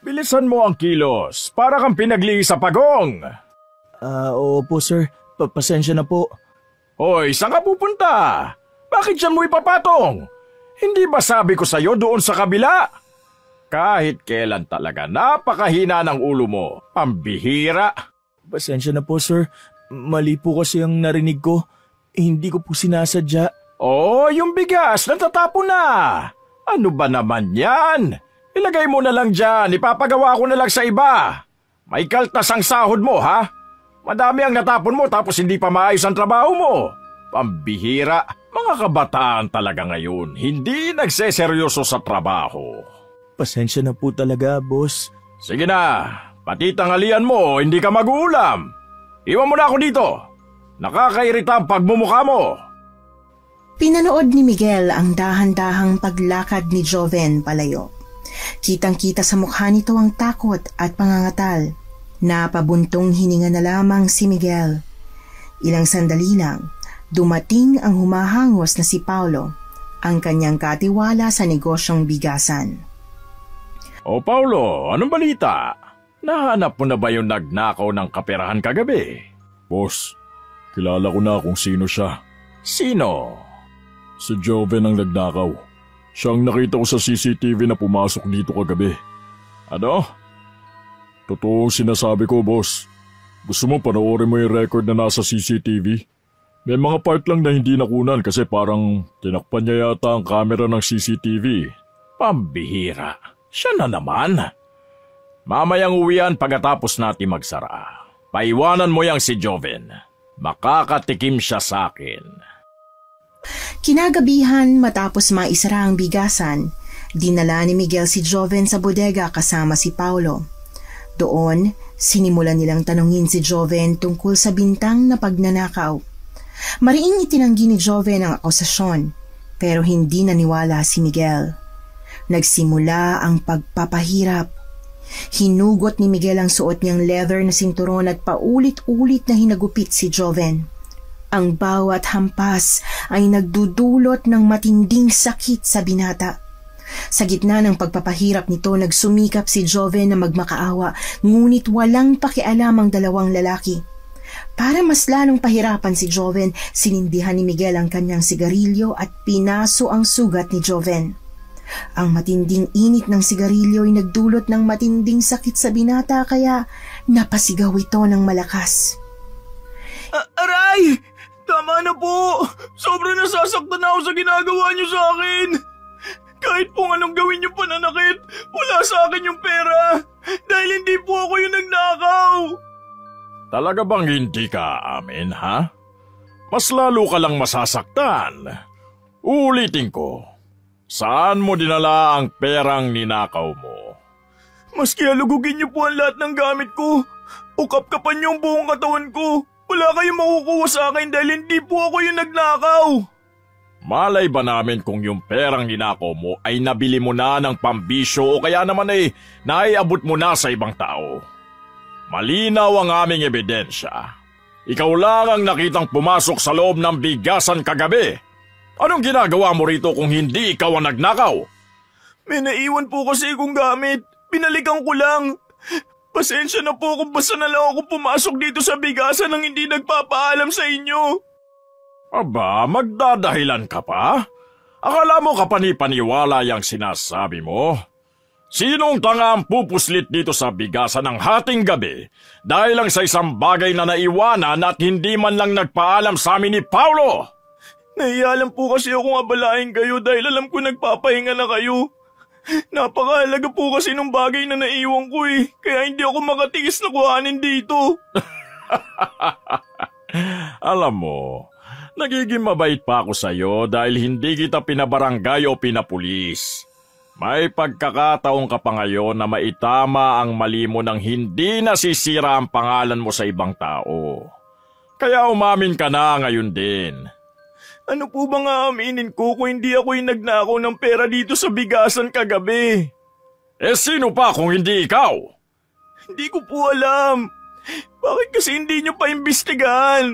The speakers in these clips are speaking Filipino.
Bilisan mo ang kilos, para kang pinagli sa pagong. Opo sir, pasensya na po. Hoy, saan ka pupunta? Bakit dyan mo ipapatong? Hindi ba sabi ko sa'yo doon sa kabila? Kahit kailan talaga, napakahina ng ulo mo. Pambihira. Pasensya na po sir, mali po kasi ang narinig ko. Hindi ko po sinasadya. Oh, yung bigas, natatapon na. Ano ba naman yan? Ilagay mo na lang dyan, ipapagawa ko na lang sa iba. May kaltas ang sahod mo, ha? Madami ang natapon mo tapos hindi pa maayos ang trabaho mo. Pambihira, mga kabataan talaga ngayon, hindi nagseseryoso sa trabaho. Pasensya na po talaga, boss. Sige na, pati tanghalian mo, hindi ka mag-uulam. Iwan mo na ako dito. Nakakairita ang pagmumukha mo. Pinanood ni Miguel ang dahan-dahang paglakad ni Joven palayo. Kitang-kita sa mukha nito ang takot at pangangatal. Napabuntong hininga na lamang si Miguel. Ilang sandali lang, dumating ang humahangos na si Paulo, ang kanyang katiwala sa negosyong bigasan. O Paulo, anong balita? Nahanap mo na ba yung nagnakaw ng kaperahan kagabi? Boss, kilala ko na kung sino siya. Sino? Si Joven ang nagnakaw. Siya ang nakita ko sa CCTV na pumasok dito kagabi. Ano? Totoo sinasabi ko, boss. Gusto mo panoorin mo yung record na nasa CCTV? May mga part lang na hindi nakunan kasi parang tinakpan niya yata ang camera ng CCTV. Pambihira. Siya na naman. Mamayang uwian pagkatapos natin magsara. Paiwanan mo yang si Joven. Makakatikim siya sa akin. Kinagabihan matapos maisara ang bigasan, dinala ni Miguel si Joven sa bodega kasama si Paulo. Doon, sinimulan nilang tanungin si Joven tungkol sa bintang na pagnanakaw. Mariing itinanggi ni Joven ang akusasyon, pero hindi naniwala si Miguel. Nagsimula ang pagpapahirap. Hinugot ni Miguel ang suot niyang leather na sinturon at paulit-ulit na hinagupit si Joven. Ang bawat hampas ay nagdudulot ng matinding sakit sa binata. Sa gitna ng pagpapahirap nito, nagsumikap si Joven na magmakaawa, ngunit walang pakialam ang dalawang lalaki. Para mas lalong pahirapan si Joven, sinindihan ni Miguel ang kanyang sigarilyo at pinaso ang sugat ni Joven. Ang matinding init ng sigarilyo ay nagdulot ng matinding sakit sa binata kaya napasigaw ito ng malakas. Aray! Tama na po! Sobrang nasasaktan ako sa ginagawa niyo sa akin! Kahit pong anong gawin niyo pananakit, wala sa akin yung pera! Dahil hindi po ako yung nagnakaw! Talaga bang hindi ka amin, ha? Mas lalo ka lang masasaktan. Uulitin ko, saan mo dinala ang perang ninakaw mo? Maski alugugin niyo po ang lahat ng gamit ko, o kapkapan niyo ang buong katawan ko, wala kayong makukuha sa akin dahil hindi po ako yung nagnakaw. Malay ba namin kung yung perang ninakaw mo ay nabili mo na ng pambisyo o kaya naman ay naiabot mo na sa ibang tao? Malinaw ang aming ebidensya. Ikaw lang ang nakitang pumasok sa loob ng bigasan kagabi. Anong ginagawa mo rito kung hindi ikaw ang nagnakaw? May naiwan po kasi akong gamit. Binalikan ko lang. Pasensya na po kung basta na lang ako pumasok dito sa bigasan nang hindi nagpapaalam sa inyo. Aba, magdadahilan ka pa? Akala mo kapani-paniwala yung sinasabi mo? Sinong tanga ang pupuslit dito sa bigasan ng hating gabi dahil lang sa isang bagay na naiwanan at hindi man lang nagpaalam sa amin ni Paulo? Nahiya lang po kasi akong abalain kayo dahil alam ko nagpapahinga na kayo. Napakahalaga po kasi nung bagay na naiwan ko kaya hindi ako makatiis na kuhanin dito. Alam mo, nagiging mabait pa ako sa'yo dahil hindi kita pinabarangay o pinapulis. May pagkakataon ka pa ngayon na maitama ang mali mo nang hindi nasisira ang pangalan mo sa ibang tao. Kaya umamin ka na ngayon din. Ano po bang aaminin ko kung hindi ako yung nagnakaw ng pera dito sa bigasan kagabi? Sino pa kung hindi ikaw? Hindi ko po alam. Bakit kasi hindi nyo pa imbestigahan?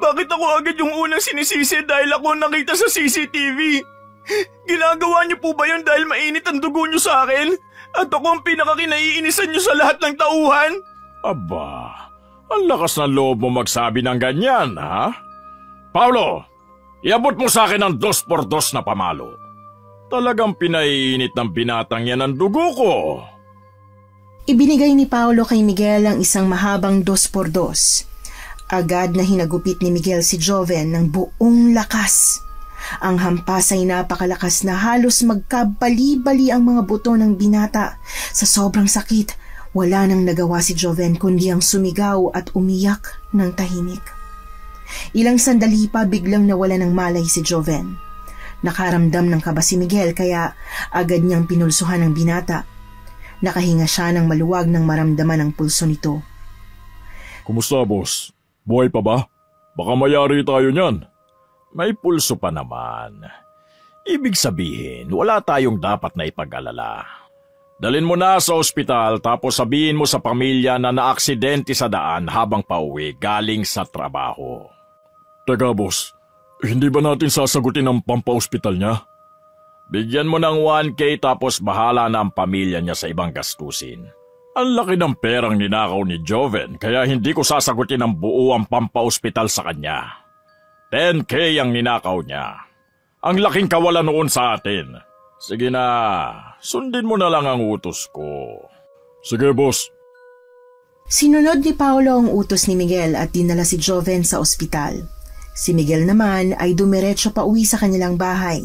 Bakit ako agad yung unang sinisisi dahil ako nakita sa CCTV? Ginagawa niyo po ba yun dahil mainit ang dugo niyo sa akin? At ako ang pinakakinaiinisan niyo sa lahat ng tauhan? Aba, ang lakas ng loob mo magsabi ng ganyan, ha? Paulo, iabot mo sa akin ang 2x2 na pamalo. Talagang pinaiinit ng binatang yan ang dugo ko. Ibinigay ni Paulo kay Miguel ang isang mahabang 2x2. Agad na hinagupit ni Miguel si Joven ng buong lakas. Ang hampas ay napakalakas na halos magkabali-bali ang mga buto ng binata. Sa sobrang sakit, wala nang nagawa si Joven kundi ang sumigaw at umiyak ng tahimik. Ilang sandali pa biglang nawala ng malay si Joven. Nakaramdam ng kaba si Miguel kaya agad niyang pinulsuhan ang binata. Nakahinga siya ng maluwag nang maramdaman ang pulso nito. Kumusta, boss? Buhay pa ba? Baka mayari tayo niyan. May pulso pa naman. Ibig sabihin, wala tayong dapat na ipag-alala. Dalin mo na sa ospital tapos sabihin mo sa pamilya na naaksidente sa daan habang pauwi galing sa trabaho. Teka, boss. Hindi ba natin sasagutin ang pampa-ospital niya? Bigyan mo ng 1K tapos bahala na ang pamilya niya sa ibang gastusin. Ang laki ng perang ninakaw ni Joven kaya hindi ko sasagutin ang buo ang pampa-ospital sa kanya. 10K ang ninakaw niya. Ang laking kawalan noon sa atin. Sige na, sundin mo na lang ang utos ko. Sige, boss. Sinunod ni Paulo ang utos ni Miguel at dinala si Joven sa ospital. Si Miguel naman ay dumiretso pa uwi sa kanilang bahay.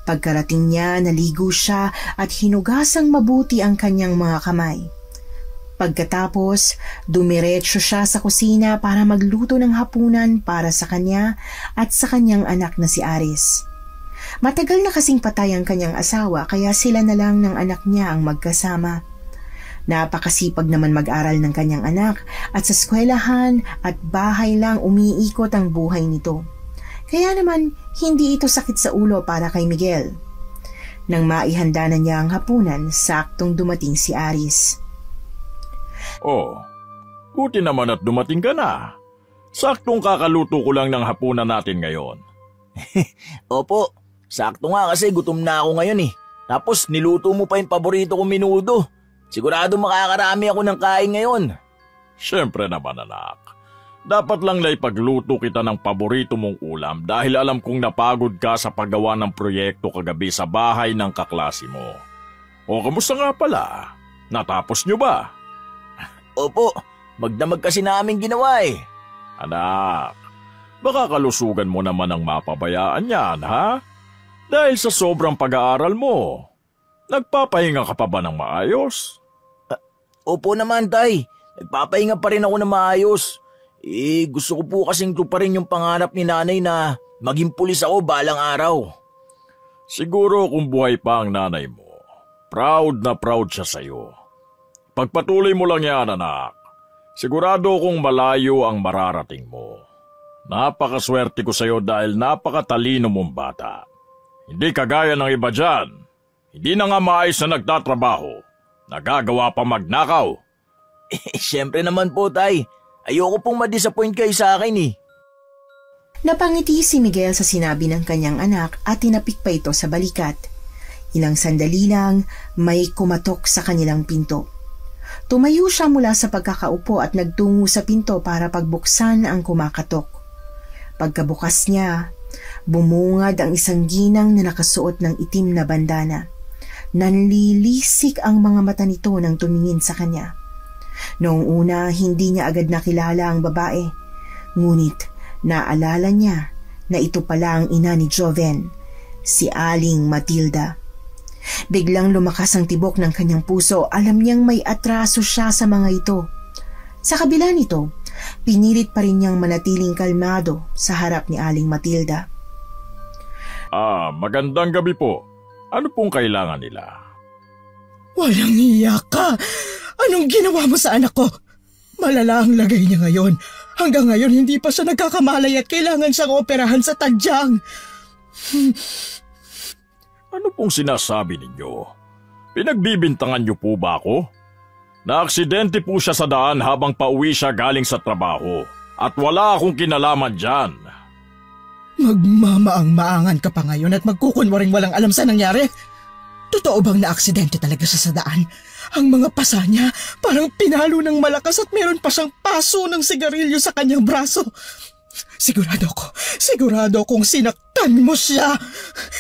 Pagkarating niya, naligo siya at hinugasang mabuti ang kanyang mga kamay. Pagkatapos, dumiretso siya sa kusina para magluto ng hapunan para sa kanya at sa kanyang anak na si Aris. Matagal na kasing patay ang kanyang asawa kaya sila na lang ng anak niya ang magkasama. Napakasipag naman mag-aral ng kanyang anak at sa eskwelahan at bahay lang umiikot ang buhay nito. Kaya naman hindi ito sakit sa ulo para kay Miguel. Nang maihanda na niya ang hapunan, saktong dumating si Aris. Oh, buti naman at dumating ka na. Saktong kakaluto ko lang ng hapunan natin ngayon. Opo, sakto nga kasi gutom na ako ngayon eh. Tapos niluto mo pa yung paborito kong menudo. Sigurado makakarami ako ng kain ngayon. Siyempre naman anak. Dapat lang na ipagluto kita ng paborito mong ulam dahil alam kong napagod ka sa paggawa ng proyekto kagabi sa bahay ng kaklase mo. O kamusta nga pala? Natapos nyo ba? Opo, magdamag kasi namin ginawa eh. Anak, baka kalusugan mo naman ang mapabayaan yan, ha? Dahil sa sobrang pag-aaral mo, nagpapahinga ka pa ba ng maayos? Opo naman, tay. Nagpapahinga pa rin ako ng maayos. Gusto ko po kasing tuparin yung pangarap ni nanay na maging pulis ako balang araw. Siguro kung buhay pa ang nanay mo, proud na proud siya sa'yo. Pagpatuloy mo lang yan, anak. Sigurado kong malayo ang mararating mo. Napakaswerte ko sa'yo dahil napakatalino mong bata. Hindi kagaya ng iba dyan. Hindi na nga maayos na nagtatrabaho. Nagagawa pa magnakaw. Siyempre naman po, tay. Ayoko pong ma-disappoint kayo sa akin eh. Napangiti si Miguel sa sinabi ng kanyang anak at tinapik pa ito sa balikat. Ilang sandali lang, may kumatok sa kanilang pinto. Tumayo siya mula sa pagkakaupo at nagtungo sa pinto para pagbuksan ang kumakatok. Pagkabukas niya, bumungad ang isang ginang na nakasuot ng itim na bandana. Nanlilisik ang mga mata nito nang tumingin sa kanya. Noong una, hindi niya agad nakilala ang babae. Ngunit naalala niya na ito pala ang ina ni Joven, si Aling Matilda. Biglang lumakas ang tibok ng kanyang puso. Alam niyang may atraso siya sa mga ito. Sa kabila nito, pinilit pa rin niyang manatiling kalmado sa harap ni Aling Matilda. Magandang gabi po. Ano pong kailangan nila? Walang iya ka! Anong ginawa mo sa anak ko? Malala ang lagay niya ngayon. Hanggang ngayon hindi pa siya nagkakamalay at kailangan siyang operahan sa tadyang. Ano pong sinasabi ninyo? Pinagbibintangan niyo po ba ako? Naaksidente po siya sa daan habang pauwi siya galing sa trabaho at wala akong kinalaman dyan. Magmamaang-maangan ka pa ngayon at magkukunwaring walang alam sa nangyari? Totoo bang na-aksidente talaga siya sa daan? Ang mga pasa niya parang pinalo ng malakas at meron pa siyang paso ng sigarilyo sa kanyang braso. Sigurado kong sinaktan mo siya.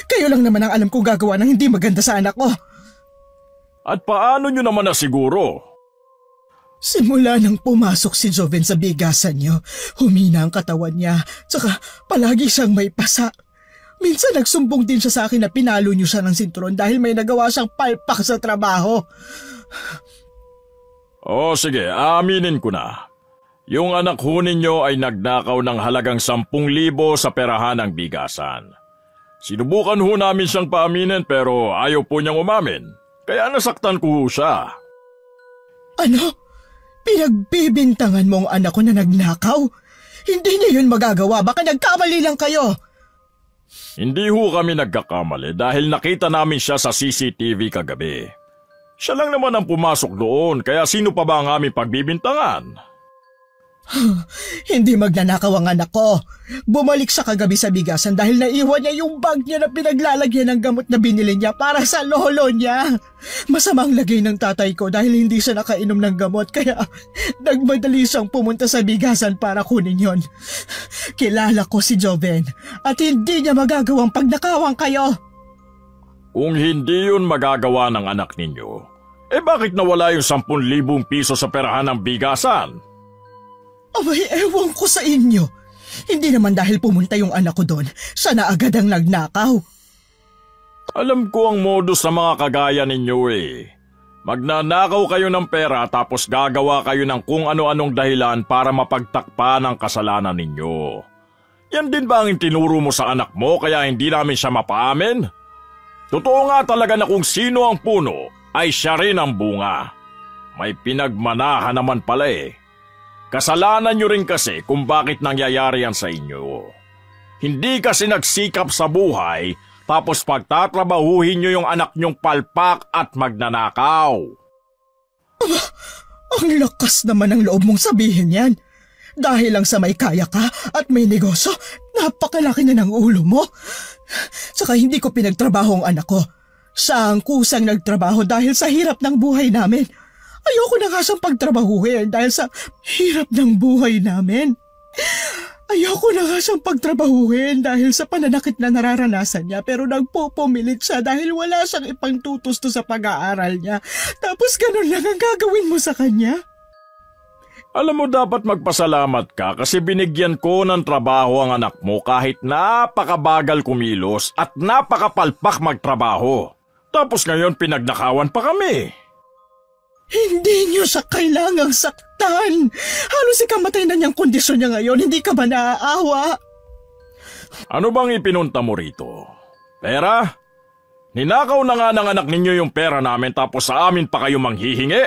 Kayo lang naman ang alam kong gagawa ng hindi maganda sa anak ko. At paano nyo naman nasiguro? Simula nang pumasok si Joven sa bigasan niyo, humina ang katawan niya, tsaka palagi siyang may pasa. Minsan nagsumbong din siya sa akin na pinalo niyo siya ng sinturon dahil may nagawa siyang palpak sa trabaho. Sige, aminin ko na. Yung anak ho ninyo ay nagnakaw ng halagang 10,000 sa perahan ng bigasan. Sinubukan ho namin siyang paaminin pero ayaw po niyang umamin. Kaya nasaktan ko ho siya. Ano? Pinagbibintangan mo ang anak ko na nagnakaw? Hindi niya yun magagawa, baka nagkamali lang kayo. Hindi ho kami nagkakamali dahil nakita namin siya sa CCTV kagabi. Siya lang naman ang pumasok doon, kaya sino pa ba ang aming pagbibintangan? Hindi magnanakaw ang anak ko. Bumalik siya kagabi sa bigasan dahil naiwan niya yung bag niya na pinaglalagyan ng gamot na binili niya para sa lolo niya. Masamang lagay ng tatay ko dahil hindi siya nakainom ng gamot kaya nagmadali siyang pumunta sa bigasan para kunin yon. Kilala ko si Joven at hindi niya magagawang pagnakawan kayo. Kung hindi yun magagawa ng anak ninyo, bakit nawala yung 10,000 piso sa perahan ng bigasan? Abay, ewan ko sa inyo. Hindi naman dahil pumunta yung anak ko doon, siya na agad ang nagnakaw. Alam ko ang modus sa mga kagaya ninyo Magnanakaw kayo ng pera tapos gagawa kayo ng kung ano-anong dahilan para mapagtakpan ang kasalanan ninyo. Yan din ba ang tinuro mo sa anak mo kaya hindi namin siya mapaamin? Totoo nga talaga na kung sino ang puno ay siya rin ang bunga. May pinagmanahan naman pala Kasalanan nyo rin kasi kung bakit nangyayari yan sa inyo. Hindi kasi nagsikap sa buhay tapos pagtatrabahuhin nyo yung anak nyong palpak at magnanakaw. Aba, ang lakas naman ng loob mong sabihin yan. Dahil lang sa may kaya ka at may negosyo, napakalaki na ng ulo mo. Saka hindi ko pinagtrabaho ang anak ko. Siya ang kusang nagtrabaho dahil sa hirap ng buhay namin. Ayoko na nga siyang pagtrabahuhin dahil sa hirap ng buhay namin. Ayoko na nga siyang pagtrabahuhin dahil sa pananakit na nararanasan niya pero nagpupumilit siya dahil wala siyang ipangtutusto sa pag-aaral niya. Tapos ganun lang ang gagawin mo sa kanya? Alam mo dapat magpasalamat ka kasi binigyan ko ng trabaho ang anak mo kahit napakabagal kumilos at napakapalpak magtrabaho. Tapos ngayon pinagnakawan pa kami. Hindi niyo siya kailangang saktan. Halos ikamatay na niyang kondisyon niya ngayon. Hindi ka ba naaawa? Ano bang ipinunta mo rito? Pera? Ninakaw na nga ng anak ninyo yung pera namin tapos sa amin pa kayo manghihingi?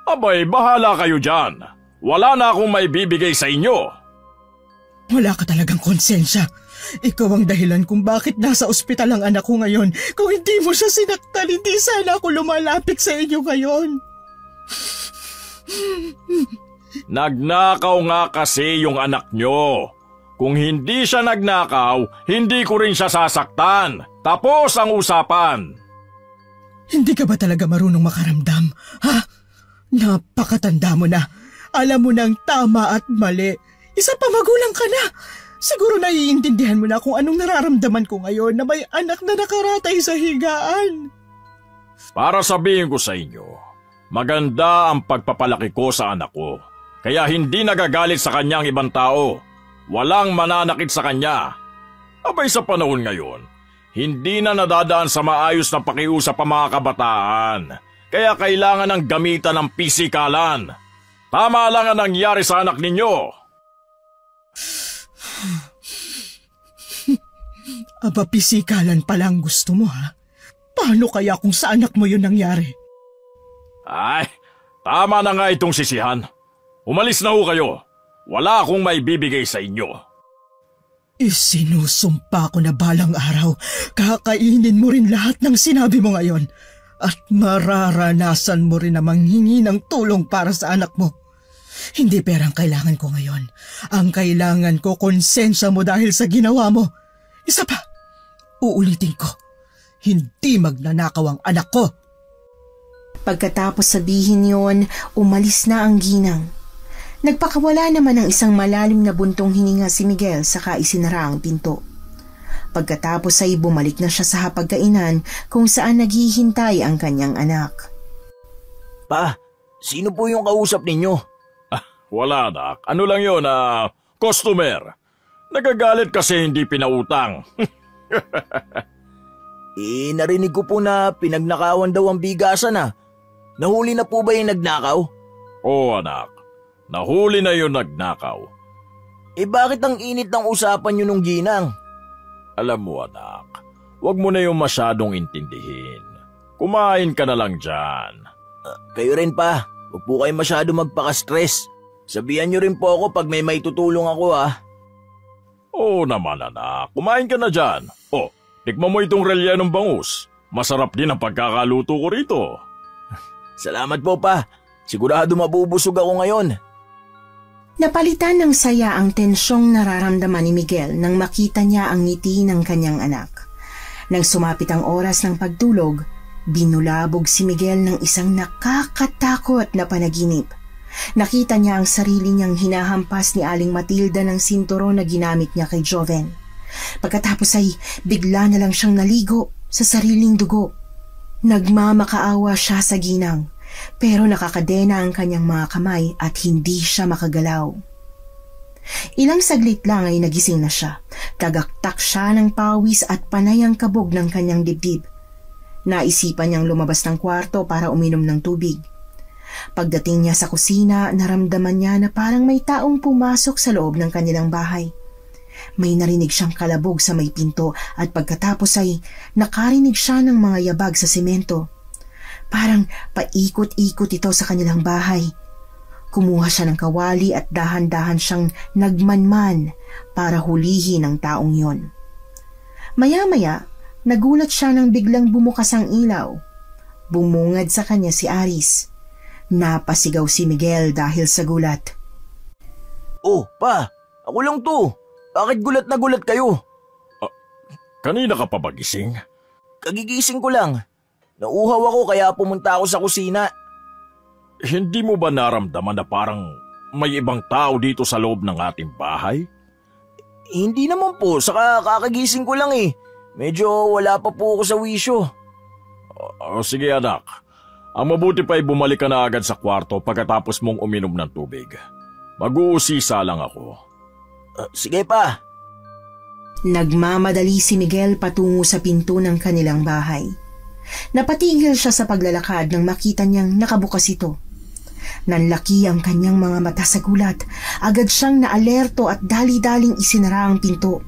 Abay, bahala kayo dyan. Wala na akong maibibigay sa inyo. Wala ka talagang konsensya. Ikaw ang dahilan kung bakit nasa ospital ang anak ko ngayon. Kung hindi mo siya sinaktan, hindi sana ako lumalapit sa inyo ngayon. Nagnakaw nga kasi yung anak nyo. Kung hindi siya nagnakaw, hindi ko rin siya sasaktan. Tapos ang usapan. Hindi ka ba talaga marunong makaramdam? Ha? Napakatanda mo na. Alam mo nang tama at mali. Isa pa magulang ka na. Siguro naiintindihan mo na kung anong nararamdaman ko ngayon na may anak na nakaratay sa higaan. Para sabihin ko sa inyo, maganda ang pagpapalaki ko sa anak ko. Kaya hindi nagagalit sa kanya ang ibang tao. Walang mananakit sa kanya. Abay sa panahon ngayon, hindi na nadadaan sa maayos na pakiusap ang mga kabataan. Kaya kailangan ng gamitan ng pisikalan. Tama lang ang nangyari sa anak ninyo. Aba, pisikalan pala ang gusto mo, ha? Paano kaya kung sa anak mo yun nangyari? Ay, tama na nga itong sisihan. Umalis na ho kayo. Wala akong maibibigay sa inyo. Isinusumpa ko na balang araw, kakainin mo rin lahat ng sinabi mo ngayon. At mararanasan mo rin na manghingi ng tulong para sa anak mo. Hindi perang kailangan ko ngayon. Ang kailangan ko, konsensya mo dahil sa ginawa mo. Isa pa, uulitin ko, hindi magnanakaw ang anak ko. Pagkatapos sabihin yon, umalis na ang ginang. Nagpakawala naman ng isang malalim na buntong hininga si Miguel saka isinara ang pinto. Pagkatapos ay bumalik na siya sa hapagkainan kung saan naghihintay ang kanyang anak. Pa, sino po yung kausap ninyo? Wala, anak. Ano lang yun, customer. Nagagalit kasi hindi pinautang. Narinig ko po na pinagnakawan daw ang bigasan Nahuli na po ba yung nagnakaw? Oo, anak. Nahuli na yung nagnakaw. Bakit ang init ng usapan nyo nung ginang? Alam mo, anak, huwag mo na yung masyadong intindihin. Kumain ka na lang dyan. Kayo rin pa, huwag po kayo masyado magpaka-stress. Sabihan nyo rin po ako pag may maitutulong ako Oo naman, anak. Kumain ka na dyan. Tikman mo itong rellenong bangus. Masarap din ang pagkakaluto ko rito. Salamat po pa. Sigurado mabubusog ako ngayon. Napalitan ng saya ang tensyong nararamdaman ni Miguel nang makita niya ang ngiti ng kanyang anak. Nang sumapit ang oras ng pagtulog, binulabog si Miguel ng isang nakakatakot na panaginip. Nakita niya ang sarili niyang hinahampas ni Aling Matilda ng sinturon na ginamit niya kay Joven. Pagkatapos ay bigla na lang siyang naligo sa sariling dugo. Nagmamakaawa siya sa ginang, pero nakakadena ang kanyang mga kamay at hindi siya makagalaw. Ilang saglit lang ay nagising na siya. Tagaktak siya ng pawis at panay ang kabog ng kanyang dibdib. Naisipan niyang lumabas ng kwarto para uminom ng tubig. Pagdating niya sa kusina, naramdaman niya na parang may taong pumasok sa loob ng kanilang bahay. May narinig siyang kalabog sa may pinto at pagkatapos ay nakarinig siya ng mga yabag sa semento. Parang paikot-ikot ito sa kanilang bahay. Kumuha siya ng kawali at dahan-dahan siyang nagmanman para hulihin ang taong yon. Maya-maya, nagulat siya nang biglang bumukas ang ilaw. Bumungad sa kanya si Aris. Napasigaw si Miguel dahil sa gulat. Pa, ako lang to. Bakit gulat na gulat kayo? Kanina ka pa ba gising? Kagigising ko lang. Nauuhaw ako kaya pumunta ako sa kusina. Hindi mo ba naramdaman na parang may ibang tao dito sa loob ng ating bahay? Hindi naman po, saka kakagising ko lang Medyo wala pa po ako sa wisyo. Sige anak, ang mabuti pa ay bumalik ka na agad sa kwarto pagkatapos mong uminom ng tubig. Mag-uusisa lang ako. Sige pa. Nagmamadali si Miguel patungo sa pinto ng kanilang bahay. Napatigil siya sa paglalakad nang makita niyang nakabukas ito. Nanlaki ang kanyang mga mata sa gulat. Agad siyang naalerto at dali-daling isinara ang pinto.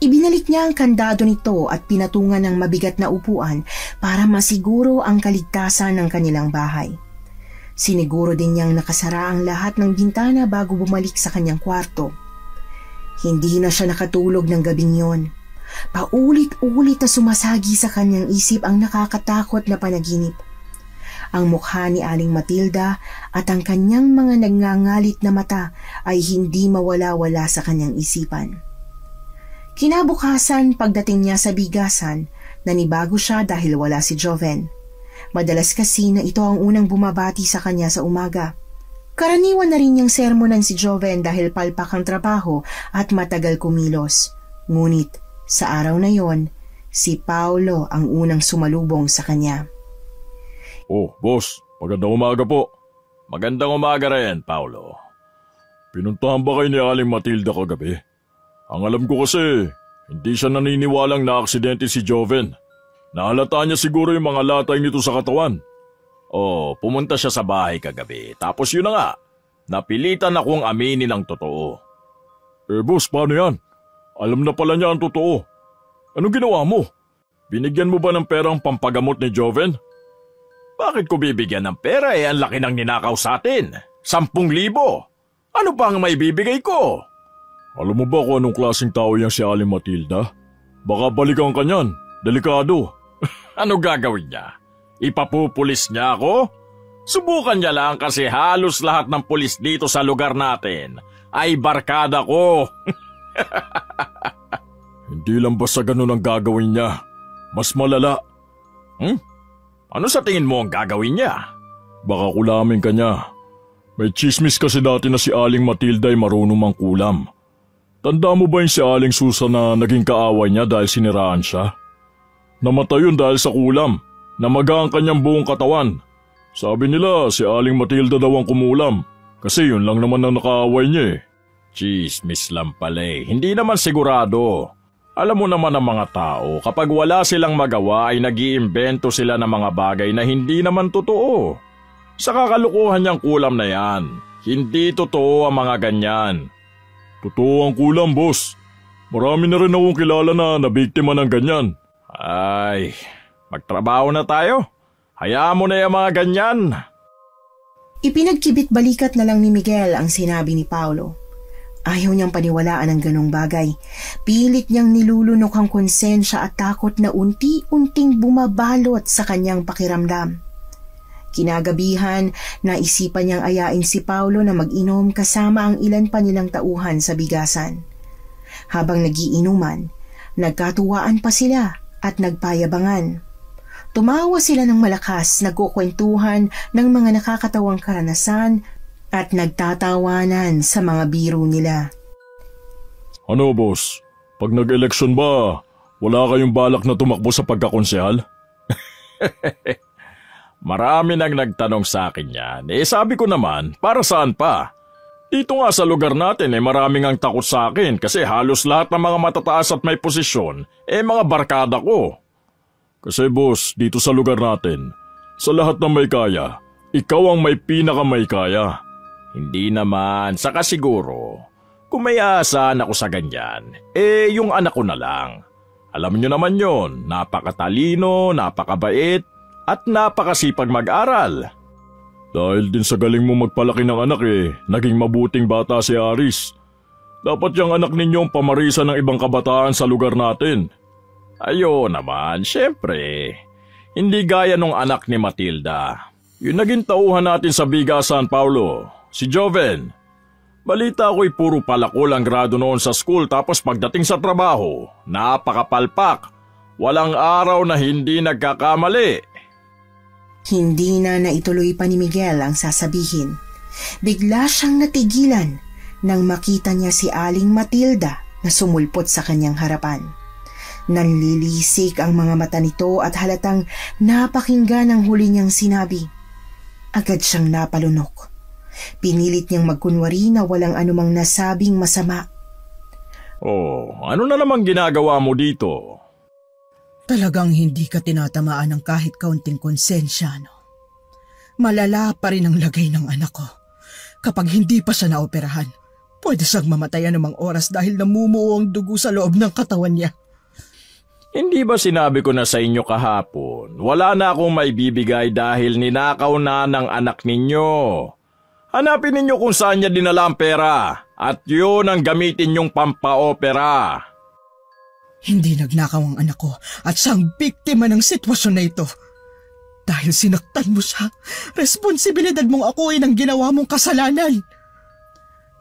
Ibinalik niya ang kandado nito at pinatungan ng mabigat na upuan para masiguro ang kaligtasan ng kanilang bahay. Siniguro din niyang nakasara ang lahat ng bintana bago bumalik sa kanyang kwarto. Hindi na siya nakatulog ng gabing yon. Paulit-ulit na sumasagi sa kanyang isip ang nakakatakot na panaginip. Ang mukha ni Aling Matilda at ang kanyang mga nagngangalit na mata ay hindi mawala-wala sa kanyang isipan. Kinabukasan, pagdating niya sa bigasan, nanibago siya dahil wala si Joven. Madalas kasi na ito ang unang bumabati sa kanya sa umaga. Karaniwan na rin niyang sermonan si Joven dahil palpak ang trabaho at matagal kumilos. Ngunit sa araw na yon, si Paulo ang unang sumalubong sa kanya. Boss, magandang umaga po. Magandang umaga rin, Paulo. Pinuntahan ba kayo ni Aling Matilda kagabi? Ang alam ko kasi, hindi siya naniniwalang na-aksidente si Joven. Nahalata niya siguro yung mga latay nito sa katawan. Pumunta siya sa bahay kagabi. Tapos yun na nga, napilitan akong aminin ang totoo. Boss, paano yan? Alam na pala niya ang totoo. Anong ginawa mo? Binigyan mo ba ng perang pampagamot ni Joven? Bakit ko bibigyan ng pera Ang laki ng ninakaw sa atin. 10,000. Ano pa ang may bibigay ko? Alam mo ba kung anong klaseng tao yan si Aling Matilda? Baka balikan ka niyan. Delikado. Ano gagawin niya? Ipapupulis niya ako? Subukan niya lang kasi halos lahat ng pulis dito sa lugar natin ay barkada ko. Hindi lang ba sa ganun ang gagawin niya? Mas malala. Ano sa tingin mo ang gagawin niya? Baka kulamin ka niya. May chismis kasi dati na si Aling Matilda ay marunong mangkulam. Tanda mo ba yung si Aling Susan na naging kaaway niya dahil siniraan siya? Namatay yun dahil sa kulam. Namaga ang kanyang buong katawan. Sabi nila si Aling Matilda daw ang kumulam. Kasi yun lang naman ang nakaaway niya eh. Chismis lang pala eh. Hindi naman sigurado. Alam mo naman ang mga tao, kapag wala silang magawa ay nag-iimbento sila ng mga bagay na hindi naman totoo. Sa kakalukuhan niyang kulam na yan, hindi totoo ang mga ganyan. Totoo ang kulam, boss. Marami na rin akong kilala na nabiktima ng ganyan. Ay, magtrabaho na tayo. Hayaan mo na yung mga ganyan. Ipinagkibit-balikat na lang ni Miguel ang sinabi ni Paulo. Ayaw niyang paniwalaan ang ganong bagay. Pilit niyang nilulunok ang konsensya at takot na unti-unting bumabalot sa kanyang pakiramdam. Kinagabihan, naisipan niyang ayain si Paulo na mag-inom kasama ang ilan pa nilang tauhan sa bigasan. Habang nagiinuman, nagkatuwaan pa sila at nagpayabangan. Tumawa sila ng malakas, nagkukwentuhan ng mga nakakatawang karanasan at nagtatawanan sa mga biro nila. Ano, boss? Pag nag-eleksyon ba, wala kayong balak na tumakbo sa pagkakonsehal? Marami nang nagtanong sa akin yan. Sabi ko naman, para saan pa? Dito nga sa lugar natin maraming ang takot sa akin kasi halos lahat ng mga matataas at may posisyon mga barkada ko. Kasi boss, dito sa lugar natin, sa lahat ng may kaya, ikaw ang may pinakamay kaya. Hindi naman, saka siguro, kung may aasahan ako sa ganyan, yung anak ko na lang. Alam niyo naman yon, napakatalino, napakabait, at napakasipag mag-aral. Dahil din sa galing mo magpalaki ng anak naging mabuting bata si Aris. Dapat yung anak ninyong pamarisan ng ibang kabataan sa lugar natin. Ayo naman, syempre. Hindi gaya nung anak ni Matilda. Yung naging tauhan natin sa bigasan, Paulo. Si Joven. Balita ko'y puro palakol ang grado noon sa school tapos pagdating sa trabaho, napakapalpak. Walang araw na hindi nagkakamali. Hindi na naituloy pa ni Miguel ang sasabihin. Bigla siyang natigilan nang makita niya si Aling Matilda na sumulpot sa kanyang harapan. Nanlilisik ang mga mata nito at halatang napakinggan ang huli niyang sinabi. Agad siyang napalunok. Pinilit niyang magkunwari na walang anumang nasabing masama. Oh, ano na namang ginagawa mo dito? Talagang hindi ka tinatamaan ng kahit kaunting konsensya, no? Malala pa rin ang lagay ng anak ko. Kapag hindi pa siya naoperahan, pwede siyang mamatay anumang oras dahil namumuo ang dugo sa loob ng katawan niya. Hindi ba sinabi ko na sa inyo kahapon, wala na akong maibibigay dahil ninakaw na ng anak ninyo. Hanapin ninyo kung saan niya dinala ang pera at yun ang gamitin niyong pampaopera. Hindi nagnakaw ang anak ko at siyang biktima ng sitwasyon na ito. Dahil sinaktan mo siya, responsibilidad mong akuin ang ginawa mong kasalanan.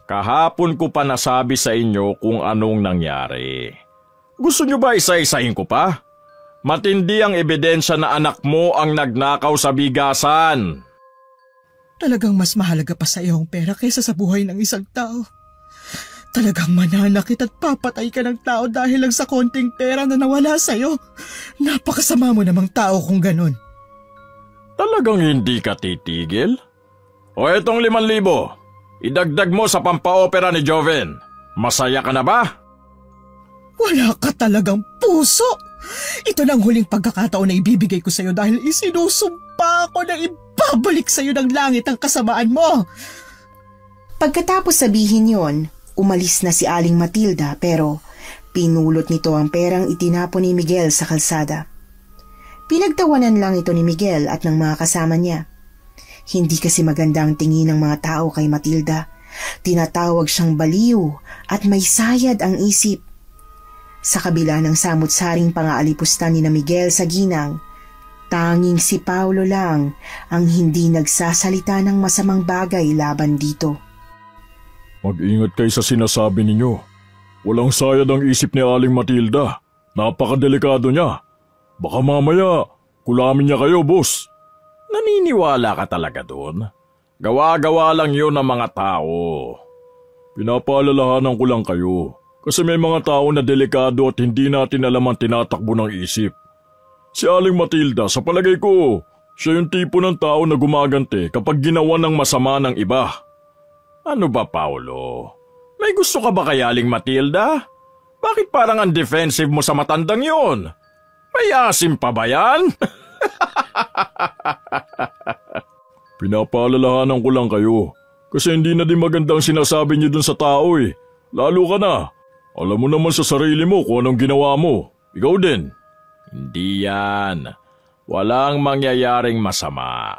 Kahapon ko pa nasabi sa inyo kung anong nangyari. Gusto niyo ba isa-isahin ko pa? Matindi ang ebidensya na anak mo ang nagnakaw sa bigasan. Talagang mas mahalaga pa sa iyo ang pera kaysa sa buhay ng isang tao. Talagang mananakit at papatay ka ng tao dahil lang sa konting pera na nawala sa iyo. Napakasama mo namang tao kung ganun. Talagang hindi ka titigil? O etong 5,000, idagdag mo sa pampaopera ni Joven. Masaya ka na ba? Wala ka talagang puso. Ito na ang huling pagkakataon na ibibigay ko sa iyo dahil isinusumpa ako na ibabalik sa iyo ng langit ang kasamaan mo. Pagkatapos sabihin yon, umalis na si Aling Matilda pero pinulot nito ang perang itinapon ni Miguel sa kalsada. Pinagtawanan lang ito ni Miguel at ng mga kasama niya. Hindi kasi maganda ang tingin ng mga tao kay Matilda. Tinatawag siyang baliw at may sayad ang isip. Sa kabila ng samut-saring pangaalipusta ni na Miguel sa ginang, Tanging si Paulo lang ang hindi nagsasalita ng masamang bagay laban dito. Mag-ingat kayo sa sinasabi ninyo. Walang sayad ang isip ni Aling Matilda. Napakadelikado niya. Baka mamaya, kulamin niya kayo, boss. Naniniwala ka talaga doon? Gawa-gawa lang yun ng mga tao. Pinapaalalahanan ko lang kayo. Kasi may mga tao na delikado at hindi natin alam ang tinatakbo ng isip. Si Aling Matilda, sa palagay ko, siya yung tipo ng tao na gumagante kapag ginawa ng masama ng iba. Ano ba, Paulo? May gusto ka ba kay Aling Matilda? Bakit parang ang defensive mo sa matandang yon? May asim pa ba yan? Pinapaalalahanan ko lang kayo. Kasi hindi na din magandang sinasabi niyo dun sa tao eh. Lalo ka na. Alam mo naman sa sarili mo kung anong ginawa mo. Ikaw din. Hindi yan. Walang mangyayaring masama.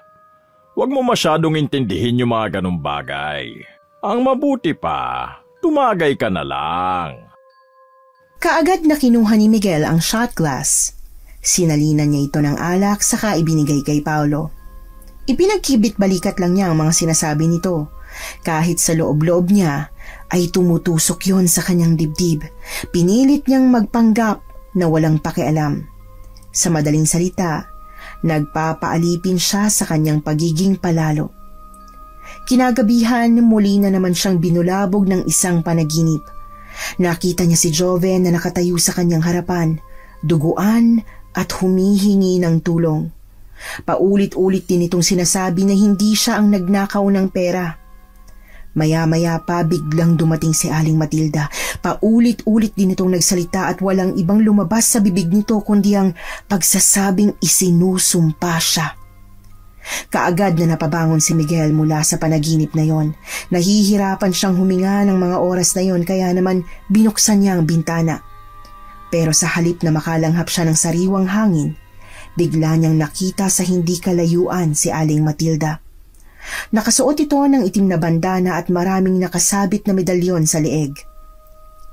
Huwag mo masyadong intindihin yung mga ganong bagay. Ang mabuti pa, tumagay ka na lang. Kaagad na kinuha ni Miguel ang shot glass. Sinalinan niya ito ng alak saka ibinigay kay Paulo. Ipinagkibit balikat lang niya ang mga sinasabi nito. Kahit sa loob-loob niya ay tumutusok yon sa kanyang dibdib. Pinilit niyang magpanggap na walang pakialam. Sa madaling salita, nagpapaalipin siya sa kanyang pagiging palalo. Kinagabihan, muli na naman siyang binulabog ng isang panaginip. Nakita niya si Joven na nakatayo sa kanyang harapan, duguan at humihingi ng tulong. Paulit-ulit din itong sinasabi na hindi siya ang nagnakaw ng pera. Maya-maya pa biglang dumating si Aling Matilda. Paulit-ulit din itong nagsalita at walang ibang lumabas sa bibig nito kundi ang pagsasabing isinusumpa siya. Kaagad na napabangon si Miguel mula sa panaginip na yon. Nahihirapan siyang huminga ng mga oras na yon kaya naman binuksan niya ang bintana. Pero sa halip na makalanghap siya ng sariwang hangin, bigla niyang nakita sa hindi kalayuan si Aling Matilda. Nakasuot ito ng itim na bandana at maraming nakasabit na medalyon sa leeg.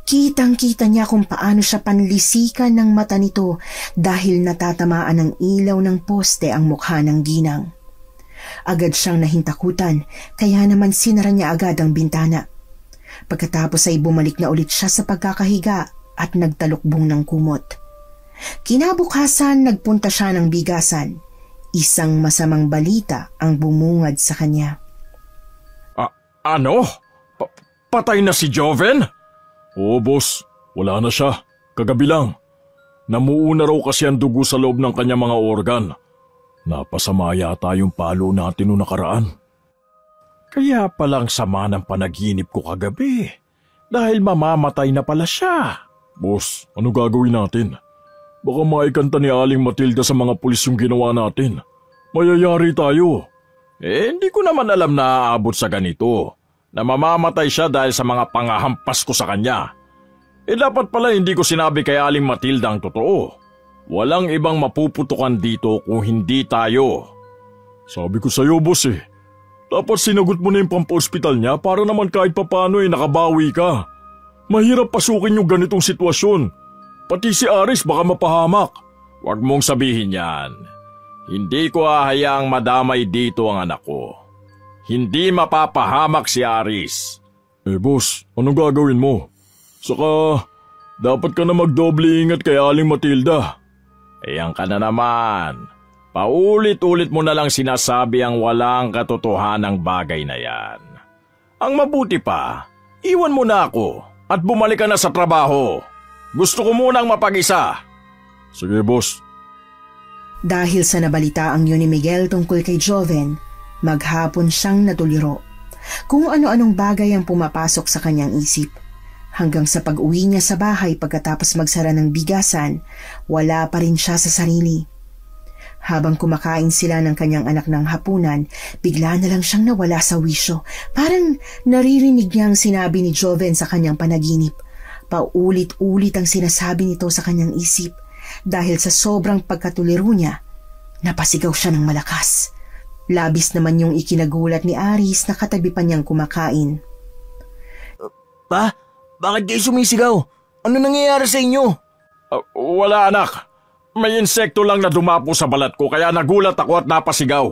Kitang-kita niya kung paano siya panlisikan ng mata nito dahil natatamaan ng ilaw ng poste ang mukha ng ginang. Agad siyang nahintakutan kaya naman sinara niya agad ang bintana. Pagkatapos ay bumalik na ulit siya sa pagkakahiga at nagtalukbong ng kumot. Kinabukasan nagpunta siya ng bigasan. Isang masamang balita ang bumungad sa kanya. Ano? Patay na si Joven? Oo, boss. Wala na siya. Kagabi lang. Namuuna raw kasi ang dugo sa loob ng kanyang mga organ. Napasama yata yung palo natin noong nakaraan. Kaya palang sama ng panaginip ko kagabi. Dahil mamamatay na pala siya. Boss, ano gagawin natin? Baka maikanta ni Aling Matilda sa mga pulis yung ginawa natin. Mayayari tayo. Hindi ko naman alam na aabot sa ganito. Na mamamatay siya dahil sa mga pangahampas ko sa kanya. Dapat pala hindi ko sinabi kay Aling Matilda ang totoo. Walang ibang mapuputukan dito kung hindi tayo. Sabi ko sa'yo, boss eh. Dapat sinagot mo na yung pampa-ospital niya para naman kahit papano nakabawi ka. Mahirap pasukin yung ganitong sitwasyon. Pati si Aris baka mapahamak. Huwag mong sabihin yan. Hindi ko hahayaang madamay dito ang anak ko. Hindi mapapahamak si Aris. Boss, anong gagawin mo? Saka, dapat ka na magdoble ingat kay Aling Matilda. Ayan ka na naman. Paulit-ulit mo na lang sinasabi ang walang katotohanang bagay na yan. Ang mabuti pa, iwan mo na ako at bumalik ka na sa trabaho. Gusto ko munang mapag-isa. Sige, boss. Dahil sa nabalitaan yun ni Miguel tungkol kay Joven, maghapon siyang natuliro. Kung ano-anong bagay ang pumapasok sa kanyang isip. Hanggang sa pag-uwi niya sa bahay pagkatapos magsara ng bigasan, wala pa rin siya sa sarili. Habang kumakain sila ng kanyang anak ng hapunan, bigla na lang siyang nawala sa wisyo. Parang naririnig niya ang sinabi ni Joven sa kanyang panaginip. Paulit-ulit ang sinasabi nito sa kanyang isip dahil sa sobrang pagkatuliro niya, napasigaw siya ng malakas. Labis naman yung ikinagulat ni Aris na katabi pa niyang kumakain. Pa, bakit kayo sumisigaw? Ano nangyayari sa inyo? Wala anak. May insekto lang na dumapo sa balat ko kaya nagulat ako at napasigaw.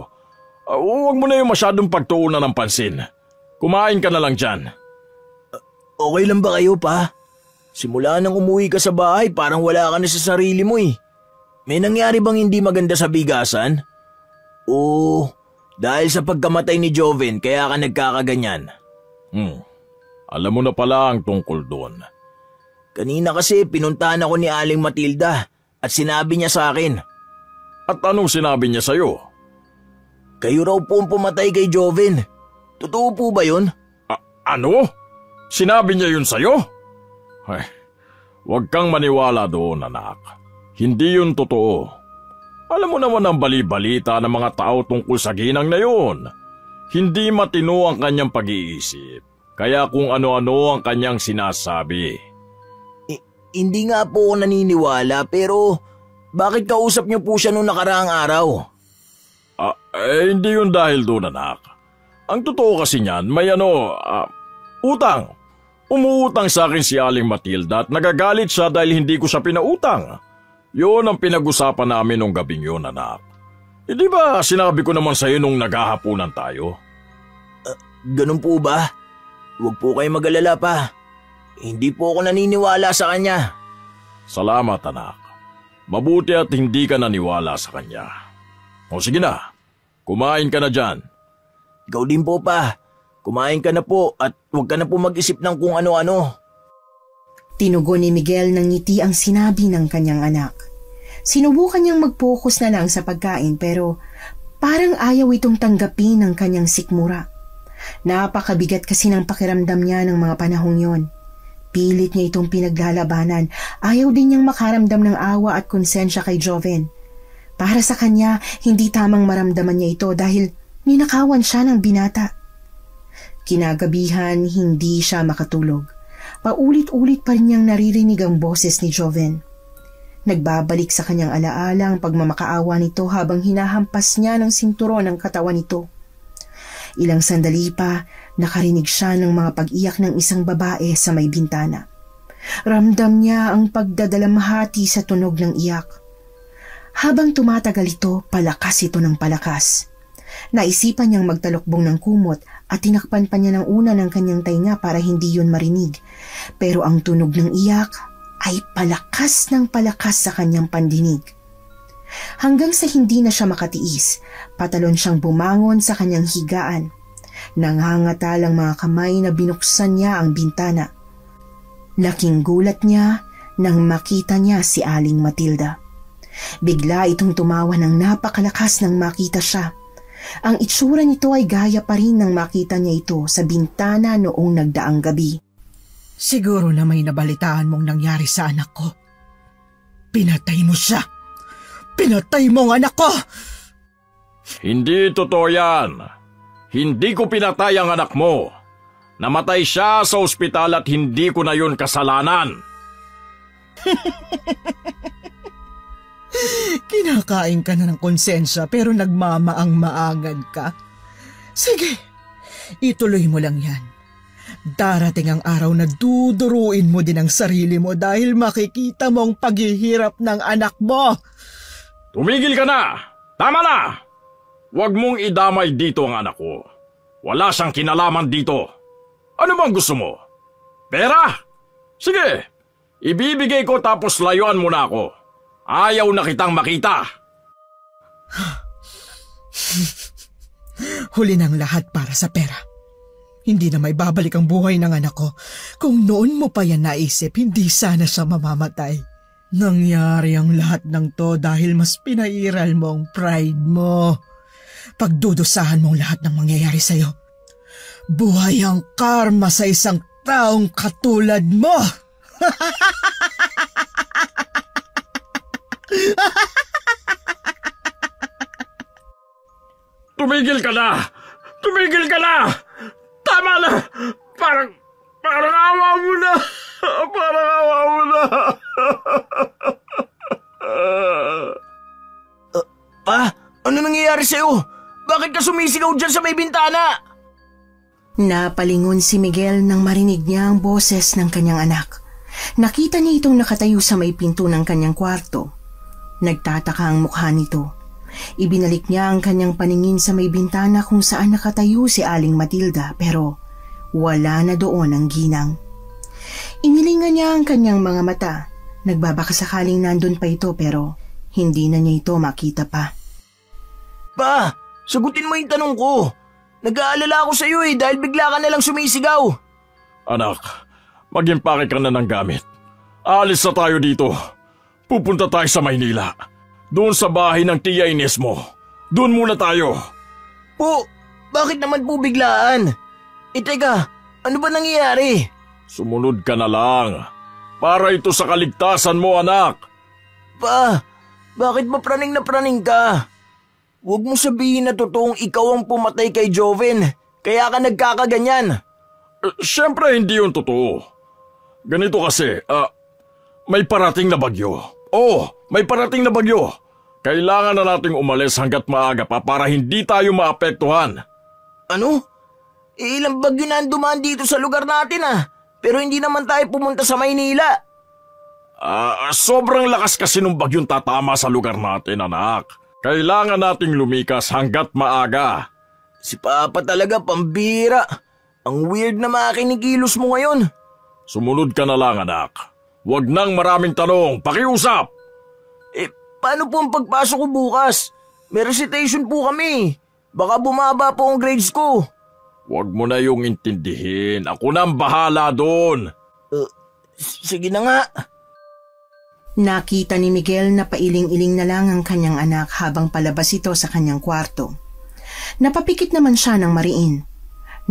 Huwag mo na yung masyadong pagtuunan ng pansin. Kumain ka na lang dyan. Okay lang ba kayo, pa? Simula nang umuwi ka sa bahay, parang wala ka na sa sarili mo eh. May nangyari bang hindi maganda sa bigasan? O dahil sa pagkamatay ni Joven kaya ka nagkakaganyan? Alam mo na pala ang tungkol doon. Kanina kasi pinuntahan ako ni Aling Matilda at sinabi niya sa akin. At anong sinabi niya sa'yo? Kayo raw po ang pumatay kay Joven. Totoo po ba yun? Ano? Sinabi niya yun sa'yo? Ay, huwag kang maniwala doon, anak. Hindi yun totoo. Alam mo naman ang bali-balita ng mga tao tungkol sa ginang na yun. Hindi matino ang kanyang pag-iisip. Kaya kung ano-ano ang kanyang sinasabi. Hindi nga po ako naniniwala pero bakit kausap niyo po siya noong nakaraang araw? Hindi yun dahil doon, anak. Ang totoo kasi niyan, may utang. Umuutang sa akin si Aling Matilda at nagagalit siya dahil hindi ko siya pinautang. Yun ang pinag-usapan namin nung gabing yun, anak. Di ba sinabi ko naman sa'yo nung naghahapunan tayo? Ganun po ba? Huwag po kayo mag-alala pa. Hindi po ako naniniwala sa kanya. Salamat, anak. Mabuti at hindi ka naniwala sa kanya. O sige na, kumain ka na dyan. Ikaw din po, pa. Kumain ka na po at huwag ka na po mag-isip ng kung ano-ano. Tinugon ni Miguel ng ngiti ang sinabi ng kanyang anak. Sinubukan niyang mag-focus na lang sa pagkain pero parang ayaw itong tanggapin ng kanyang sikmura. Napakabigat kasi ng pakiramdam niya ng mga panahong yon. Pilit niya itong pinaglalabanan. Ayaw din niyang makaramdam ng awa at konsensya kay Joven. Para sa kanya, hindi tamang maramdaman niya ito dahil ninakawan siya ng binata. Kinagabihan, hindi siya makatulog. Paulit-ulit pa rin niyang naririnig ang boses ni Joven. Nagbabalik sa kanyang alaala ang pagmamakaawa nito habang hinahampas niya ng sinturon ang katawan nito. Ilang sandali pa, nakarinig siya ng mga pag-iyak ng isang babae sa may bintana. Ramdam niya ang pagdadalamhati sa tunog ng iyak. Habang tumatagal ito, palakas ito ng palakas. Naisipan niyang magtalokbong ng kumot at tinakpan pa niya ng una ng kanyang tainga para hindi yun marinig. Pero ang tunog ng iyak ay palakas ng palakas sa kanyang pandinig. Hanggang sa hindi na siya makatiis, patalon siyang bumangon sa kanyang higaan. Nangangatal ang mga kamay na binuksan niya ang bintana. Laking gulat niya nang makita niya si Aling Matilda. Bigla itong tumawa ng napakalakas nang makita siya. Ang itsura nito ay gaya pa rin nang makita niya ito sa bintana noong nagdaang gabi. Siguro na may nabalitaan mong nangyari sa anak ko. Pinatay mo siya. Pinatay mo ang anak ko! Hindi totoo yan. Hindi ko pinatay ang anak mo. Namatay siya sa ospital at hindi ko na yun kasalanan. Kinakain ka na ng konsensya pero nagmamaang-maangan ka. Sige, ituloy mo lang yan. Darating ang araw na duduruin mo din ang sarili mo dahil makikita mong paghihirap ng anak mo. Tumigil ka na! Tama na! Huwag mong idamay dito ang anak ko. Wala siyang kinalaman dito. Ano bang gusto mo? Pera? Sige, ibibigay ko tapos layuan mo na ako. Ayaw na kitang makita. Huli ng lahat para sa pera. Hindi na may babalik ang buhay ng anak ko. Kung noon mo pa yan naisip, hindi sana siya mamamatay. Nangyari ang lahat ng to dahil mas pinairal mo ang pride mo. Pagdudusahan mo ang lahat ng mangyayari sa'yo. Buhay ang karma sa isang taong katulad mo. Tumigil ka na! Tumigil ka na! Tama na! Parang awa mo na! Parang awa mo na! Pa, ano nangyayari sa'yo? Bakit ka sumisigaw dyan sa may bintana? Napalingon si Miguel nang marinig niya ang boses ng kanyang anak. Nakita niya itong nakatayo sa may pinto ng kanyang kwarto. Nagtataka ang mukha nito. Ibinalik niya ang kanyang paningin sa may bintana kung saan nakatayo si Aling Matilda pero wala na doon ang ginang. Inilingan niya ang kanyang mga mata. Nagbabakasakaling nandun pa ito pero hindi na niya ito makita pa. Pa, sagutin mo yung tanong ko. Nag-aalala ako sa iyo dahil bigla ka nalang sumisigaw. Anak, mag-impake ka na ng gamit. Alis na tayo dito. Pupunta tayo sa Maynila. Doon sa bahay ng tiya Ines mo. Doon muna tayo. Po, bakit naman po biglaan? Teka, ano ba nangyayari? Sumunod ka na lang. Para ito sa kaligtasan mo, anak. Pa, bakit ba praning na praning ka? Huwag mo sabihin na totoong ikaw ang pumatay kay Joven. Kaya ka nagkakaganyan. Siyempre hindi yun totoo. Ganito kasi, may parating na bagyo. May parating na bagyo. Kailangan na nating umalis hanggat maaga pa para hindi tayo maapektuhan. Ano? Ilang bagyo na ang dumaan dito sa lugar natin Pero hindi naman tayo pumunta sa Maynila. Sobrang lakas kasi nung bagyong tatama sa lugar natin, anak. Kailangan nating lumikas hanggat maaga. Si Papa talaga pambira. Ang weird na mga kinikilos mo ngayon. Sumunod ka na lang, anak. Huwag nang maraming tanong, pakiusap. Paano po ang pagpasok ko bukas? May recitation po kami. Baka bumaba po ang grades ko. Huwag mo na yung intindihin. Ako na ang bahala doon. Sige na nga. Nakita ni Miguel na pailing-iling na lang ang kanyang anak habang palabas ito sa kanyang kwarto. Napapikit naman siya ng mariin.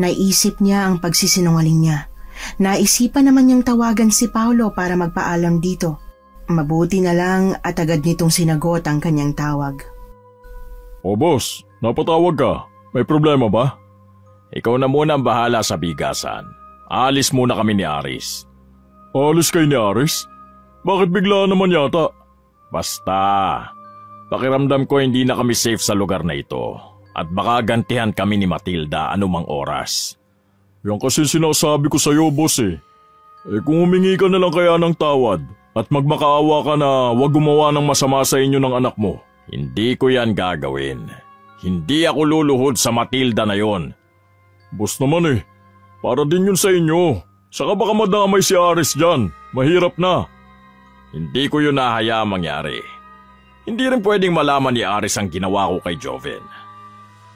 Naisip niya ang pagsisinungaling niya. Naisipan naman niyang tawagan si Paulo para magpaalam dito. Mabuti na lang at agad nitong sinagot ang kanyang tawag. Boss, napatawag ka. May problema ba? Ikaw na muna ang bahala sa bigasan. Alis muna kami ni Aris. Alis kayo ni Aris? Bakit bigla naman yata? Basta, pakiramdam ko hindi na kami safe sa lugar na ito at baka gantihan kami ni Matilda anumang oras. Yan kasi sinasabi ko sa'yo, boss kung humingi ka na lang kaya ng tawad at magmakaawa ka na wag gumawa ng masama sa inyo ng anak mo. Hindi ko yan gagawin. Hindi ako luluhod sa Matilda na yon. Boss naman para din yun sa inyo. Saka baka madamay si Aris dyan. Mahirap na. Hindi ko yun nahayaang mangyari. Hindi rin pwedeng malaman ni Aris ang ginawa ko kay Joven.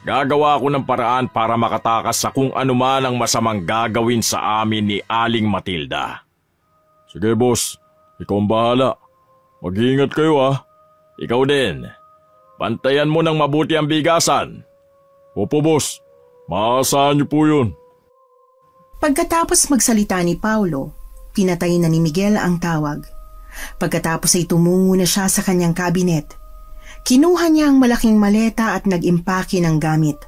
Gagawa ko ng paraan para makatakas sa kung ano man ang masamang gagawin sa amin ni Aling Matilda. Sige boss, ikaw ang bahala. Mag-iingat kayo Ikaw din. Bantayan mo ng mabuti ang bigasan. Opo boss, maasahan niyo po yun. Pagkatapos magsalita ni Paulo, pinatay na ni Miguel ang tawag. Pagkatapos ay tumungo na siya sa kanyang kabinet. Kinuha niya ang malaking maleta at nag-impake ng gamit.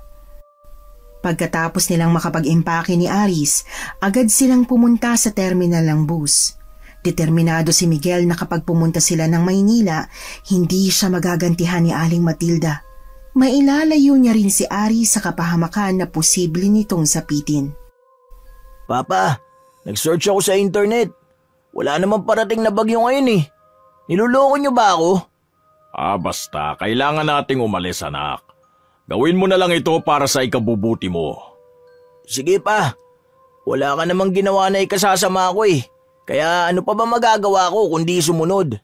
Pagkatapos nilang makapag-impake ni Aris, agad silang pumunta sa terminal ng bus. Determinado si Miguel na kapag pumunta sila ng Maynila, hindi siya magagantihan ni Aling Matilda. Mailalayo niya rin si Aris sa kapahamakan na posible nitong sapitin. Papa, nag-search ako sa internet. Wala namang parating na bagyo ngayon Niloloko niyo ba ako? Basta, kailangan nating umalis, anak. Gawin mo na lang ito para sa ikabubuti mo. Sige pa, wala ka namang ginawa na ikasasama ko Kaya ano pa ba magagawa ko kundi sumunod?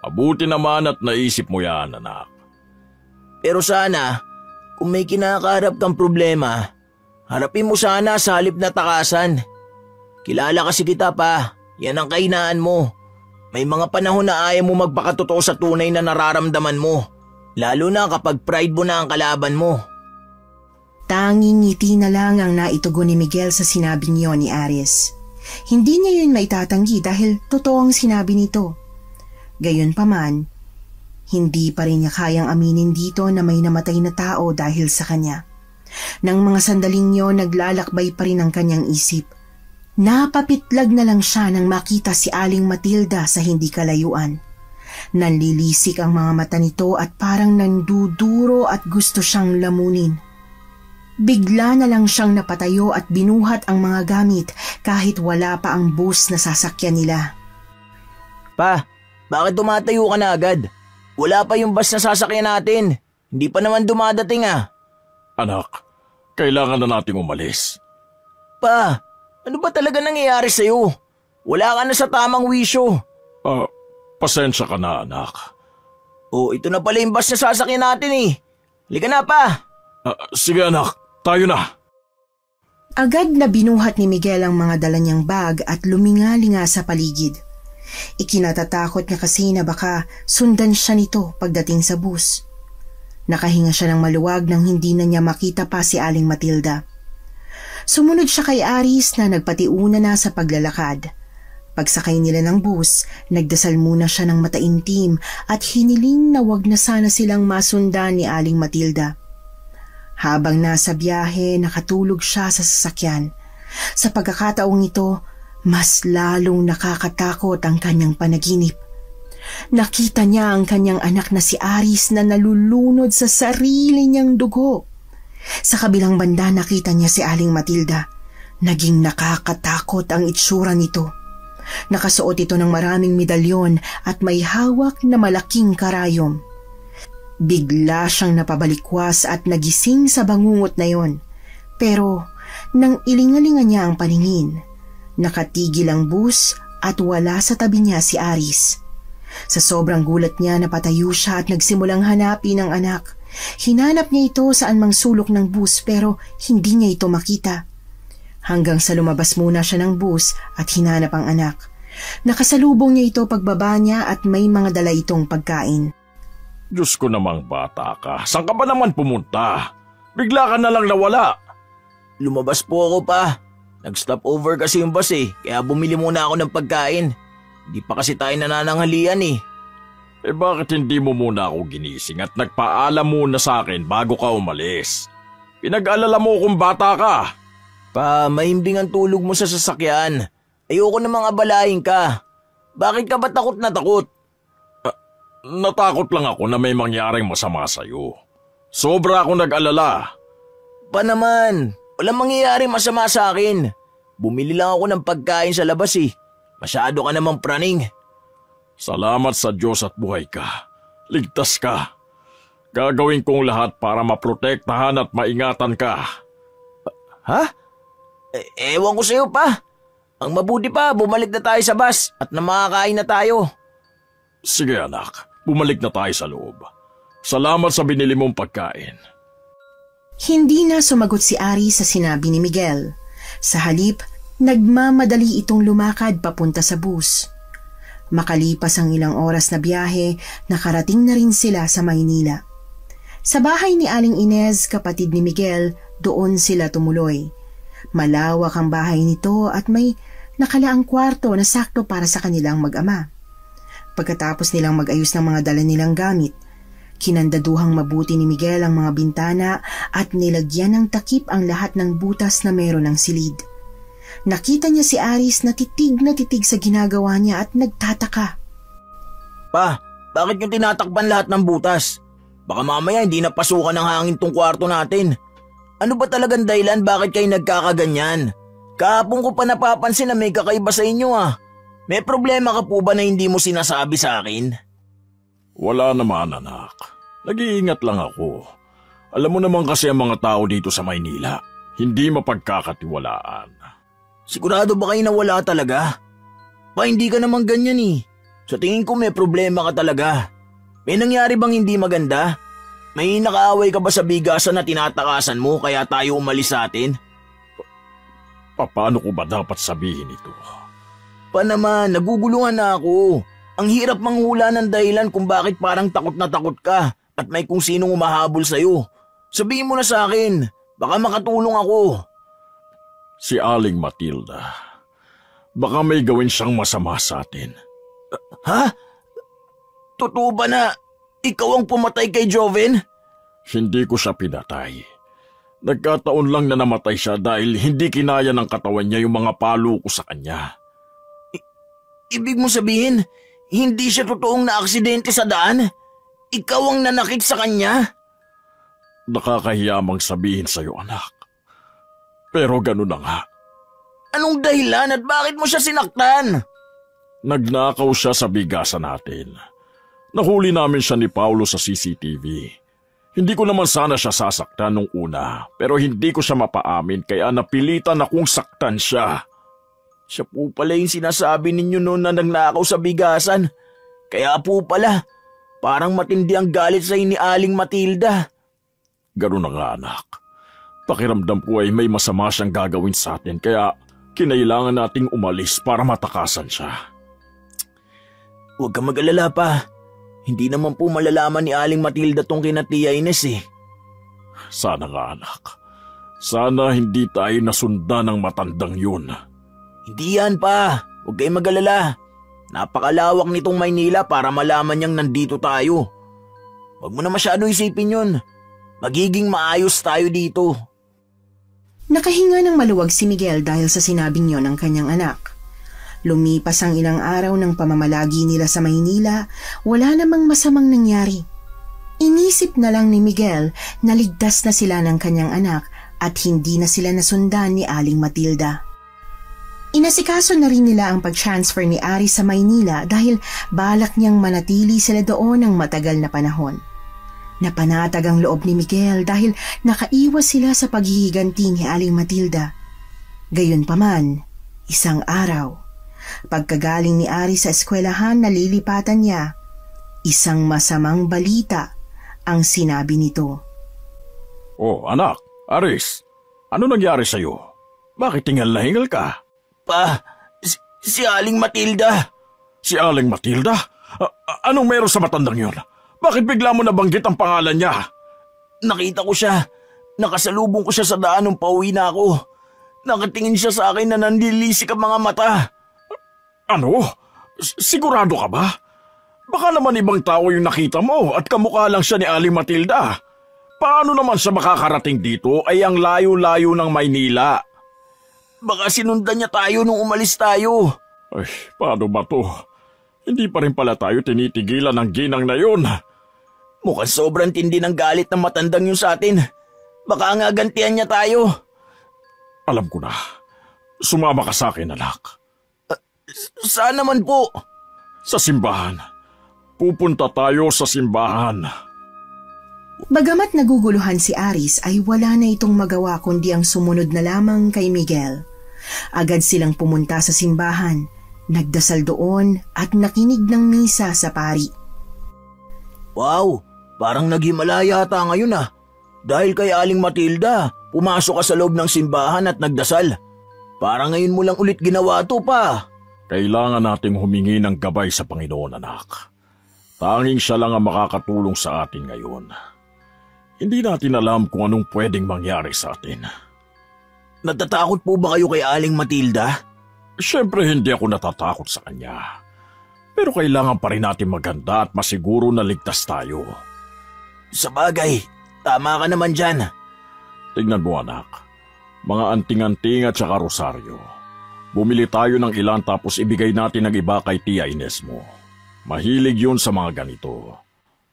Mabuti naman at naisip mo yan, anak. Pero sana, kung may kinakaharap kang problema, harapin mo sana sa halip na takasan. Kilala kasi kita pa. Yan ang kahinaan mo. May mga panahon na ayaw mo magpakatotoo sa tunay na nararamdaman mo. Lalo na kapag pride mo na ang kalaban mo. Tanging ngiti na lang ang naitugon ni Miguel sa sinabi niyo ni Aris. Hindi niya yun maitatanggi dahil totoo ang sinabi nito. Gayunpaman, hindi pa rin niya kayang aminin dito na may namatay na tao dahil sa kanya. Nang mga sandaling yun, naglalakbay pa rin ang kanyang isip. Napapitlag na lang siya nang makita si Aling Matilda sa hindi kalayuan. Nanlilisik ang mga mata nito at parang nanduduro at gusto siyang lamunin. Bigla na lang siyang napatayo at binuhat ang mga gamit kahit wala pa ang bus na sasakyan nila. Pa, bakit tumatayo ka na agad? Wala pa yung bus na sasakyan natin. Hindi pa naman dumadating ah. Anak, kailangan na nating umalis. Pa, ano ba talaga nangyayari sa'yo? Wala ka na sa tamang wisyo. Pasensya ka na, anak. Oh, ito na pala yung bus na sasakyan natin eh. Halika na pa. Sige anak, tayo na. Agad na binuhat ni Miguel ang mga dala niyang bag at luminga-linga sa paligid. Ikinatatakot niya kasi na baka sundan siya nito pagdating sa bus. Nakahinga siya ng maluwag nang hindi na niya makita pa si Aling Matilda. Sumunod siya kay Aris na nagpatiuna na sa paglalakad. Pagsakay nila ng bus, nagdasal muna siya ng mataimtim at hiniling na wag na sana silang masundan ni Aling Matilda. Habang nasa biyahe, nakatulog siya sa sasakyan. Sa pagkakataong ito, mas lalong nakakatakot ang kanyang panaginip. Nakita niya ang kanyang anak na si Aris na nalulunod sa sarili niyang dugo. Sa kabilang banda nakita niya si Aling Matilda. Naging nakakatakot ang itsura nito. Nakasuot ito ng maraming medalyon at may hawak na malaking karayom. Bigla siyang napabalikwas at nagising sa bangungot na yon. Pero nang ilingalingan niya ang paningin, nakatigil ang bus at wala sa tabi niya si Aris. Sa sobrang gulat niya napatayo siya at nagsimulang hanapin ang anak. Hinanap niya ito saan mang sulok ng bus pero hindi niya ito makita. Hanggang sa lumabas muna siya ng bus at hinanap ang anak. Nakasalubong niya ito pagbaba niya at may mga dala itong pagkain. Diyos ko namang bata ka, saan ka ba naman pumunta? Bigla ka na lang nawala. Lumabas po ako pa. Nag-stop over kasi yung bus eh, kaya bumili muna ako ng pagkain. Di pa kasi tayo nanananghalian eh. Bakit hindi mo muna ako ginising at nagpaalam muna sa akin bago ka umalis? Pinag-alala mo kung bata ka. Pa, mahimbing ang tulog mo sa sasakyan. Ayoko namang abalahin ka. Bakit ka ba takot na takot? Natakot lang ako na may mangyaring masama sa'yo. Sobra akong nag-alala. Pa naman, walang mangyayaring masama sa akin. Bumili lang ako ng pagkain sa labas eh. Masyado ka namang praning. Salamat sa Diyos at buhay ka. Ligtas ka. Gagawin kong lahat para maprotektahan at maingatan ka. Ha? Ewan ko sa'yo pa. Ang mabuti pa, bumalik na tayo sa bus at na makakain na tayo. Sige anak, bumalik na tayo sa loob. Salamat sa binili mong pagkain. Hindi na sumagot si Ari sa sinabi ni Miguel. Sa halip, nagmamadali itong lumakad papunta sa bus. Makalipas ang ilang oras na biyahe, nakarating na rin sila sa Maynila. Sa bahay ni Aling Inez, kapatid ni Miguel, doon sila tumuloy. Malawak ang bahay nito at may nakalaang kwarto na sakto para sa kanilang mag-ama. Pagkatapos nilang mag-ayos ng mga dala nilang gamit, kinandaduhang mabuti ni Miguel ang mga bintana at nilagyan ng takip ang lahat ng butas na meron ng silid. Nakita niya si Aris na titig sa ginagawa niya at nagtataka. Pa, bakit yung tinatakpan lahat ng butas? Baka mamaya hindi na pasukan ng hangin tong kwarto natin. Ano ba talagang dahilan bakit kayo nagkakaganyan? Kahapon ko pa napapansin na may kakaiba sa inyo ah. May problema ka po ba na hindi mo sinasabi sa akin? Wala naman anak. Nag-iingat lang ako. Alam mo naman kasi ang mga tao dito sa Maynila, hindi mapagkakatiwalaan. Sigurado ba kayo na wala talaga? Pa, hindi ka naman ganyan eh. Sa tingin ko may problema ka talaga. May nangyari bang hindi maganda? May nakaaway ka ba sa bigasan na tinatakasan mo kaya tayo umalis sa atin? Paano ko ba dapat sabihin ito? Pa naman, nagugulungan na ako. Ang hirap manghula ng dahilan kung bakit parang takot na takot ka at may kung sinong umahabol sa'yo. Sabihin mo na sa akin, baka makatulong ako. Si Aling Matilda. Baka may gawin siyang masama sa atin. Ha? Totoo ba na ikaw ang pumatay kay Joven? Hindi ko siya pinatay. Nagkataon lang na namatay siya dahil hindi kinaya ng katawan niya yung mga palo ko sa kanya. Ibig mo sabihin, hindi siya totoong naaksidente sa daan? Ikaw ang nanakit sa kanya? Nakakahiyamang sabihin sa'yo, anak. Pero ganun na nga. Anong dahilan at bakit mo siya sinaktan? Nagnakaw siya sa bigasan natin. Nahuli namin siya ni Paulo sa CCTV. Hindi ko naman sana siya sasaktan nung una, pero hindi ko siya mapaamin kaya napilitan akong saktan siya. Siya po pala yung sinasabi ninyo noon na nagnakaw sa bigasan. Kaya po pala, parang matindi ang galit sa ni Aling Matilda. Ganun na nga, anak. Pakiramdam ko ay may masama siyang gagawin sa atin kaya kinailangan nating umalis para matakasan siya. Huwag ka mag-alala pa. Hindi naman po malalaman ni Aling Matilda tong kina Tia Ines eh. Sana nga, anak. Sana hindi tayo nasundan ng matandang yun. Hindi yan pa. Huwag kayong mag-alala. Napakalawak nitong Maynila para malaman niyang nandito tayo. Huwag mo na masyado isipin yun. Magiging maayos tayo dito. Nakahinga ng maluwag si Miguel dahil sa sinabing yon ng kanyang anak. Lumipas ang ilang araw ng pamamalagi nila sa Maynila, wala namang masamang nangyari. Inisip na lang ni Miguel na ligtas na sila ng kanyang anak at hindi na sila nasundan ni Aling Matilda. Inasikaso na rin nila ang pag-transfer ni Ari sa Maynila dahil balak niyang manatili sila doon ng matagal na panahon. Napanatag ang loob ni Miguel dahil nakaiwas sila sa paghihiganti ni Aling Matilda. Gayunpaman, isang araw, pagkagaling ni Ari sa eskwelahan na lilipatan niya, isang masamang balita ang sinabi nito. Oh, anak, Aris, ano nangyari sa'yo? Bakit tingal na hingal ka? Pa, si Aling Matilda. Si Aling Matilda? Anong meron sa matandang yun? Bakit bigla mo nabanggit ang pangalan niya? Nakita ko siya. Nakasalubong ko siya sa daan nung pauwi na ako. Nakatingin siya sa akin na nanlilisik ang mga mata. Ano? Sigurado ka ba? Baka naman ibang tao yung nakita mo at kamukha lang siya ni Aling Matilda. Paano naman siya makakarating dito ay ang layo-layo ng Maynila? Baka sinundan niya tayo nung umalis tayo. Ay, paano ba to? Hindi pa rin pala tayo tinitigilan ng ginang na yun. Mukhang sobrang tindi ng galit ng matandang yun sa atin. Baka nga gantihan niya tayo. Alam ko na. Sumama ka sa akin, anak. Saan naman po? Sa simbahan. Pupunta tayo sa simbahan. Bagamat naguguluhan si Aris ay wala na itong magawa kundi ang sumunod na lamang kay Miguel. Agad silang pumunta sa simbahan, nagdasal doon at nakinig ng misa sa pari. Wow, parang naghimala yata ngayon ah. Dahil kay Aling Matilda, pumasok ka sa loob ng simbahan at nagdasal. Parang ngayon mo lang ulit ginawa to pa. Kailangan nating humingi ng gabay sa Panginoon, anak. Tanging siya lang ang makakatulong sa atin ngayon. Hindi natin alam kung anong pwedeng mangyari sa atin. Natatakot po ba kayo kay Aling Matilda? Siyempre hindi ako natatakot sa kanya. Pero kailangan pa rin natin maganda at masiguro na ligtas tayo. Sa bagay, tama ka naman dyan. Tignan mo, anak. Mga anting-anting at saka rosaryo. Bumili tayo ng ilan tapos ibigay natin ng iba kay Tia Ines mo. Mahilig yun sa mga ganito.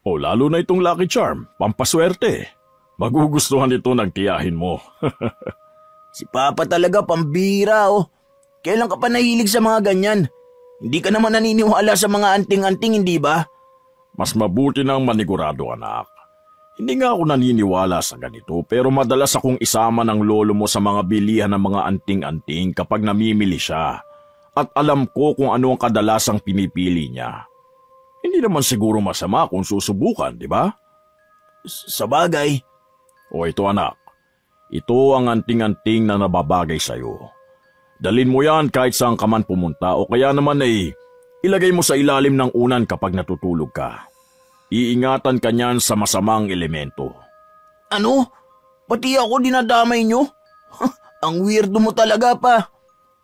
O lalo na itong Lucky Charm, pampaswerte. Magugustuhan ito ng tiyahin mo. Si Papa talaga pambira oh. Kailan ka pa nahilig sa mga ganyan? Hindi ka naman naniniwala sa mga anting-anting, hindi ba? Mas mabuti nang manigurado, anak. Hindi nga ako naniniwala sa ganito pero madalas akong isama ng lolo mo sa mga bilihan ng mga anting-anting kapag namimili siya. At alam ko kung ano ang kadalasang pinipili niya. Hindi naman siguro masama kung susubukan, di ba? Sa bagay. O ito, anak. Ito ang anting-anting na nababagay sa'yo. Dalin mo yan kahit saan ka man pumunta o kaya naman ay ilagay mo sa ilalim ng unan kapag natutulog ka. Iingatan ka niyan sa masamang elemento. Ano? Pati ako dinadamay nyo? Ang weirdo mo talaga pa.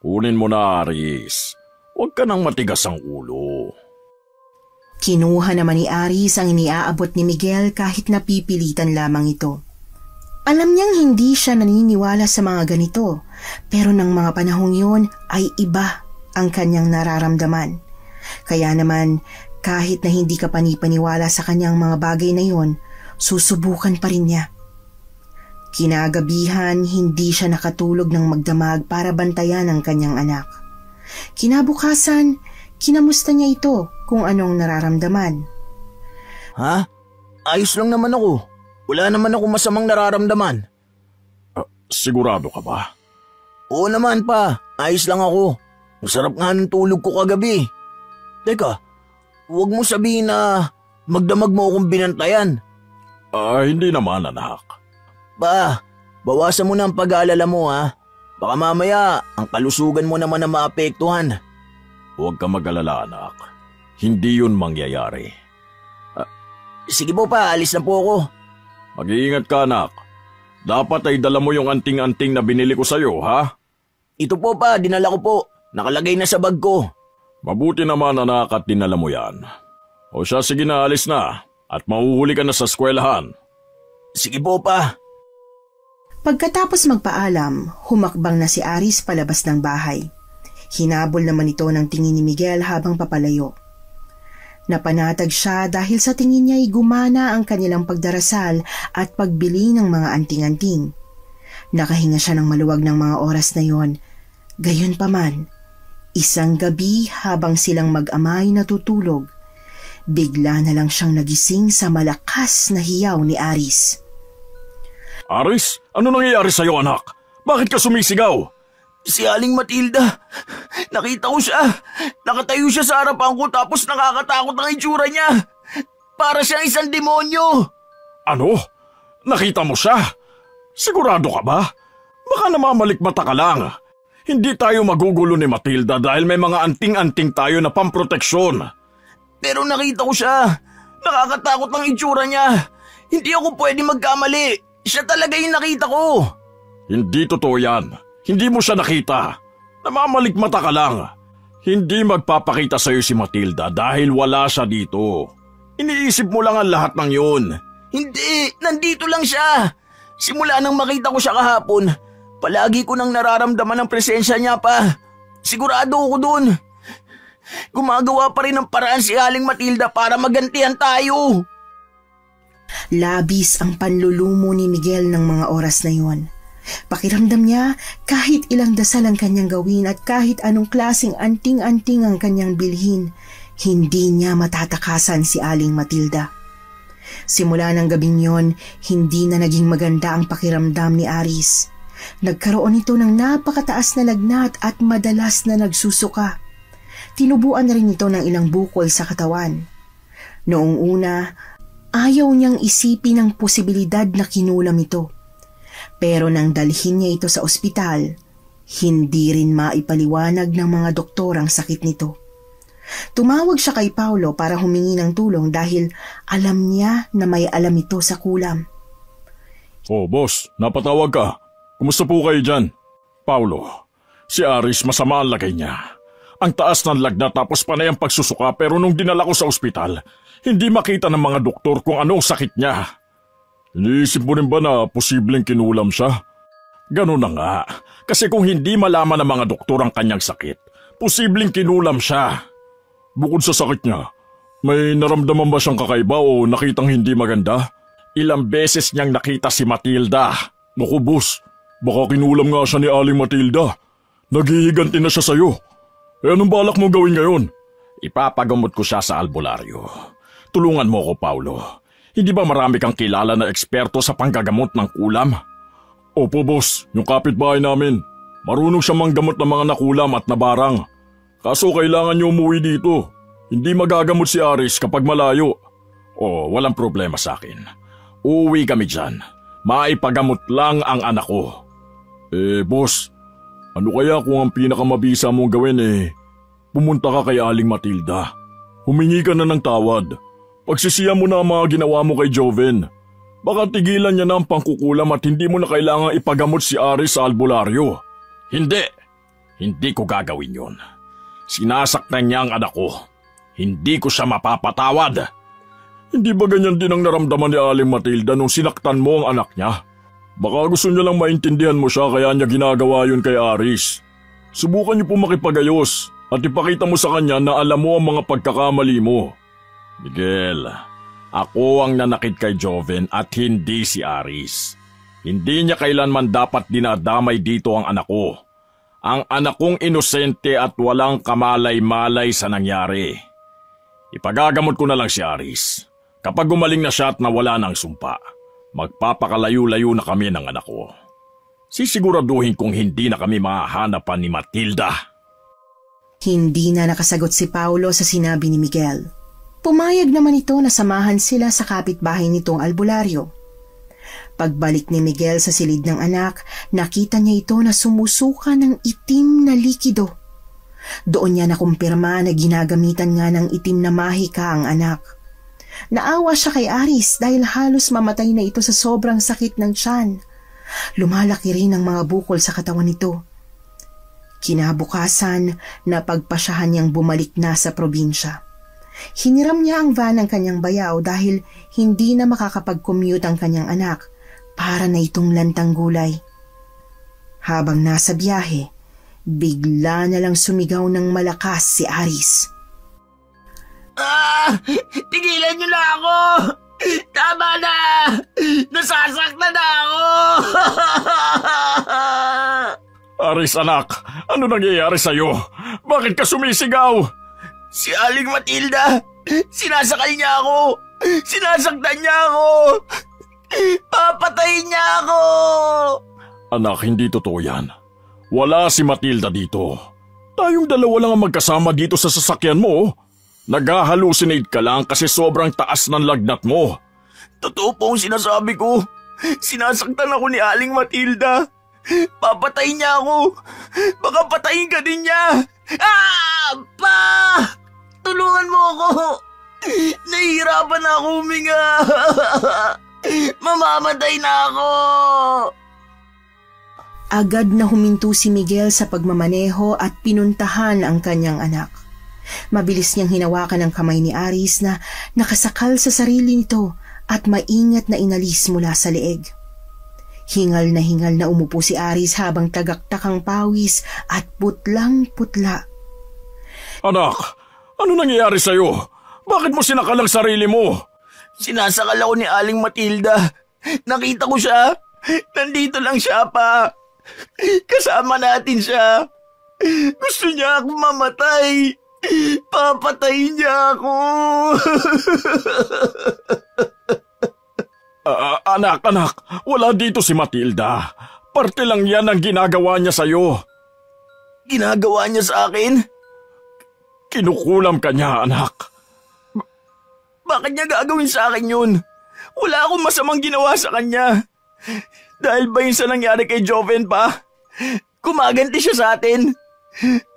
Kunin mo na, Aris. Huwag ka nang matigas ang ulo. Kinuha naman ni Aris ang iniaabot ni Miguel kahit napipilitan lamang ito. Alam niyang hindi siya naniniwala sa mga ganito, pero ng mga panahong yun ay iba ang kanyang nararamdaman. Kaya naman, kahit na hindi ka panipaniwala sa kanyang mga bagay na yun, susubukan pa rin niya. Kinagabihan, hindi siya nakatulog ng magdamag para bantayan ang kanyang anak. Kinabukasan, kinamusta niya ito kung anong nararamdaman. Ha? Ayos lang naman ako. Wala naman ako masamang nararamdaman. Sigurado ka ba? Oo naman pa, ayos lang ako. Masarap nga ng tulog ko kagabi. Teka, huwag mo sabihin na magdamag mo akong binantayan. Hindi naman, anak. Bawasan mo na ang pag-aalala mo ha. Baka mamaya ang kalusugan mo naman na maapektuhan. Huwag ka mag-alala, anak. Hindi yun mangyayari. Sige po pa, alis na po ako. Mag-iingat ka, anak. Dapat ay dala mo yung anting-anting na binili ko sa'yo, ha? Ito po pa, dinala ko po. Nakalagay na sa bag ko. Mabuti naman, anak, at dinala mo yan. O siya, sige na, alis na. At mahuhuli ka na sa eskwelahan. Sige po pa. Pagkatapos magpaalam, humakbang na si Aris palabas ng bahay. Hinabol naman ito ng tingin ni Miguel habang papalayo. Napanatag siya dahil sa tingin niya ay gumana ang kanilang pagdarasal at pagbili ng mga anting-anting. Nakahinga siya ng maluwag ng mga oras na yon. Gayunpaman, isang gabi habang silang mag-amay natutulog, bigla na lang siyang nagising sa malakas na hiyaw ni Aris. Aris, ano nangyayari sa'yo, anak? Bakit ka sumisigaw? Si Aling Matilda. Nakita ko siya. Nakatayo siya sa harapan ko tapos nakakatakot ang itsura niya. Para siyang isang demonyo. Ano? Nakita mo siya? Sigurado ka ba? Baka namamalikmata ka lang. Hindi tayo magugulo ni Matilda dahil may mga anting-anting tayo na pamproteksyon. Pero nakita ko siya. Nakakatakot ang itsura niya. Hindi ako pwede magkamali. Siya talaga yung nakita ko. Hindi totoo yan. Hindi mo siya nakita. Namamalikmata ka lang. Hindi magpapakita sa'yo si Matilda dahil wala siya dito. Iniisip mo lang ang lahat ng yun. Hindi, nandito lang siya. Simula nang makita ko siya kahapon, palagi ko nang nararamdaman ang presensya niya pa. Sigurado ako dun. Gumagawa pa rin ng paraan si Aling Matilda para magantihan tayo. Labis ang panlulumo ni Miguel ng mga oras na yon. Pakiramdam niya kahit ilang dasal ang kanyang gawin at kahit anong klaseng anting-anting ang kanyang bilhin, hindi niya matatakasan si Aling Matilda. Simula ng gabing yon, hindi na naging maganda ang pakiramdam ni Aris. Nagkaroon ito ng napakataas na lagnat at madalas na nagsusuka. Tinubuan na rin ito ng ilang bukol sa katawan. Noong una, ayaw niyang isipin ang posibilidad na kinulam ito. Pero nang dalhin niya ito sa ospital, hindi rin maipaliwanag ng mga doktor ang sakit nito. Tumawag siya kay Paulo para humingi ng tulong dahil alam niya na may alam ito sa kulam. Oh, boss, napatawag ka. Kumusta po kayo dyan? Paulo, si Aris masama ang lagay niya. Ang taas ng lagnat tapos panay ang pagsusuka pero nung dinala ko sa ospital, hindi makita ng mga doktor kung anong sakit niya. Iniisip mo rin ba na posibleng kinulam siya? Ganun na nga, kasi kung hindi malaman ng mga doktor ang kanyang sakit, posibleng kinulam siya. Bukod sa sakit niya, may naramdaman ba siyang kakaiba o nakitang hindi maganda? Ilang beses niyang nakita si Matilda. Naku boss, baka kinulam nga siya ni Aling Matilda. Naghihiganti na siya sa'yo. Anong balak mo gawin ngayon? Ipapagamot ko siya sa albularyo. Tulungan mo ko, Paulo. Hindi ba marami kang kilala na eksperto sa panggagamot ng kulam? Opo, boss. Yung kapitbahay namin. Marunong siya manggamot ng mga nakulam at nabarang. Kaso kailangan niyo umuwi dito. Hindi magagamot si Aris kapag malayo. Walang problema sa akin. Uuwi kami dyan. Maipagamot lang ang anak ko. Boss, ano kaya kung ang pinakamabisa mong gawin pumunta ka kay Aling Matilda. Humingi ka na ng tawad. Pagsisiya mo na ang mga ginawa mo kay Joven. Baka tigilan niya na ang pangkukulam at hindi mo na kailangang ipagamot si Aris sa albularyo. Hindi. Hindi ko gagawin yun. Sinasaktan niya ang anak ko. Hindi ko siya mapapatawad. Hindi ba ganyan din ang naramdaman ni Aling Matilda nung sinaktan mo ang anak niya? Baka gusto niya lang maintindihan mo siya kaya niya ginagawa yun kay Aris. Subukan niyo po makipagayos at ipakita mo sa kanya na alam mo ang mga pagkakamali mo. Miguel, ako ang nanakit kay Joven at hindi si Aris. Hindi niya kailanman dapat dinadamay dito ang anak ko. Ang anak kong inosente at walang kamalay-malay sa nangyari. Ipagagamot ko na lang si Aris. Kapag gumaling na siya at nawala ng sumpa, magpapakalayo-layo na kami ng anak ko. Sisiguraduhin kong hindi na kami mahahanapan ni Matilda. Hindi na nakasagot si Paulo sa sinabi ni Miguel. Pumayag naman ito na samahan sila sa kapitbahay nitong albularyo. Pagbalik ni Miguel sa silid ng anak, nakita niya ito na sumusuka ng itim na likido. Doon niya nakumpirma na ginagamitan nga ng itim na mahika ang anak. Naawa siya kay Aris dahil halos mamatay na ito sa sobrang sakit ng tiyan. Lumalaki rin ang mga bukol sa katawan nito. Kinabukasan, napagpasyahan niyang bumalik na sa probinsya. Hiniram niya ang van ng kanyang bayaw dahil hindi na makakapag-commute ang kanyang anak para na itong lantang gulay. Habang nasa biyahe, bigla na lang sumigaw ng malakas si Aris. Tigilan niyo na ako! Tama na! Nasasaktan na ako! Aris anak, ano nangyayari sa'yo? Bakit ka sumisigaw? Si Aling Matilda! Sinasakal niya ako! Sinasaktan niya ako! Papatayin niya ako! Anak, hindi totoo yan. Wala si Matilda dito. Tayong dalawa lang ang magkasama dito sa sasakyan mo. Nag-halucinate ka lang kasi sobrang taas ng lagnat mo. Totoo po ang sinasabi ko. Sinasaktan ako ni Aling Matilda. Papatayin niya ako. Baka patayin ka din niya. Pa! Tulungan mo ako. Nahihirapan na ako huminga. Mamamatay na ako. Agad na huminto si Miguel sa pagmamaneho at pinuntahan ang kanyang anak. Mabilis niyang hinawakan ang kamay ni Aris na nakasakal sa sarili nito at maingat na inalis mula sa leeg. Hingal na umupo si Aris habang tagaktak ang pawis at putlang-putla. Anak, ano nangyayari sa'yo? Bakit mo sinakal ang sarili mo? Sinasakal ako ni Aling Matilda. Nakita ko siya. Nandito lang siya pa. Kasama natin siya. Gusto niya akong mamatay. Papatayin niya ako. Anak, wala dito si Matilda. Parte lang yan ang ginagawa niya sa'yo. Ginagawa niya sa akin? Kinukulam ka niya, anak. Bakit niya gagawin sa akin yun? Wala akong masamang ginawa sa kanya. Dahil ba yun sa nangyari kay Joven pa? Kumaganti siya sa atin.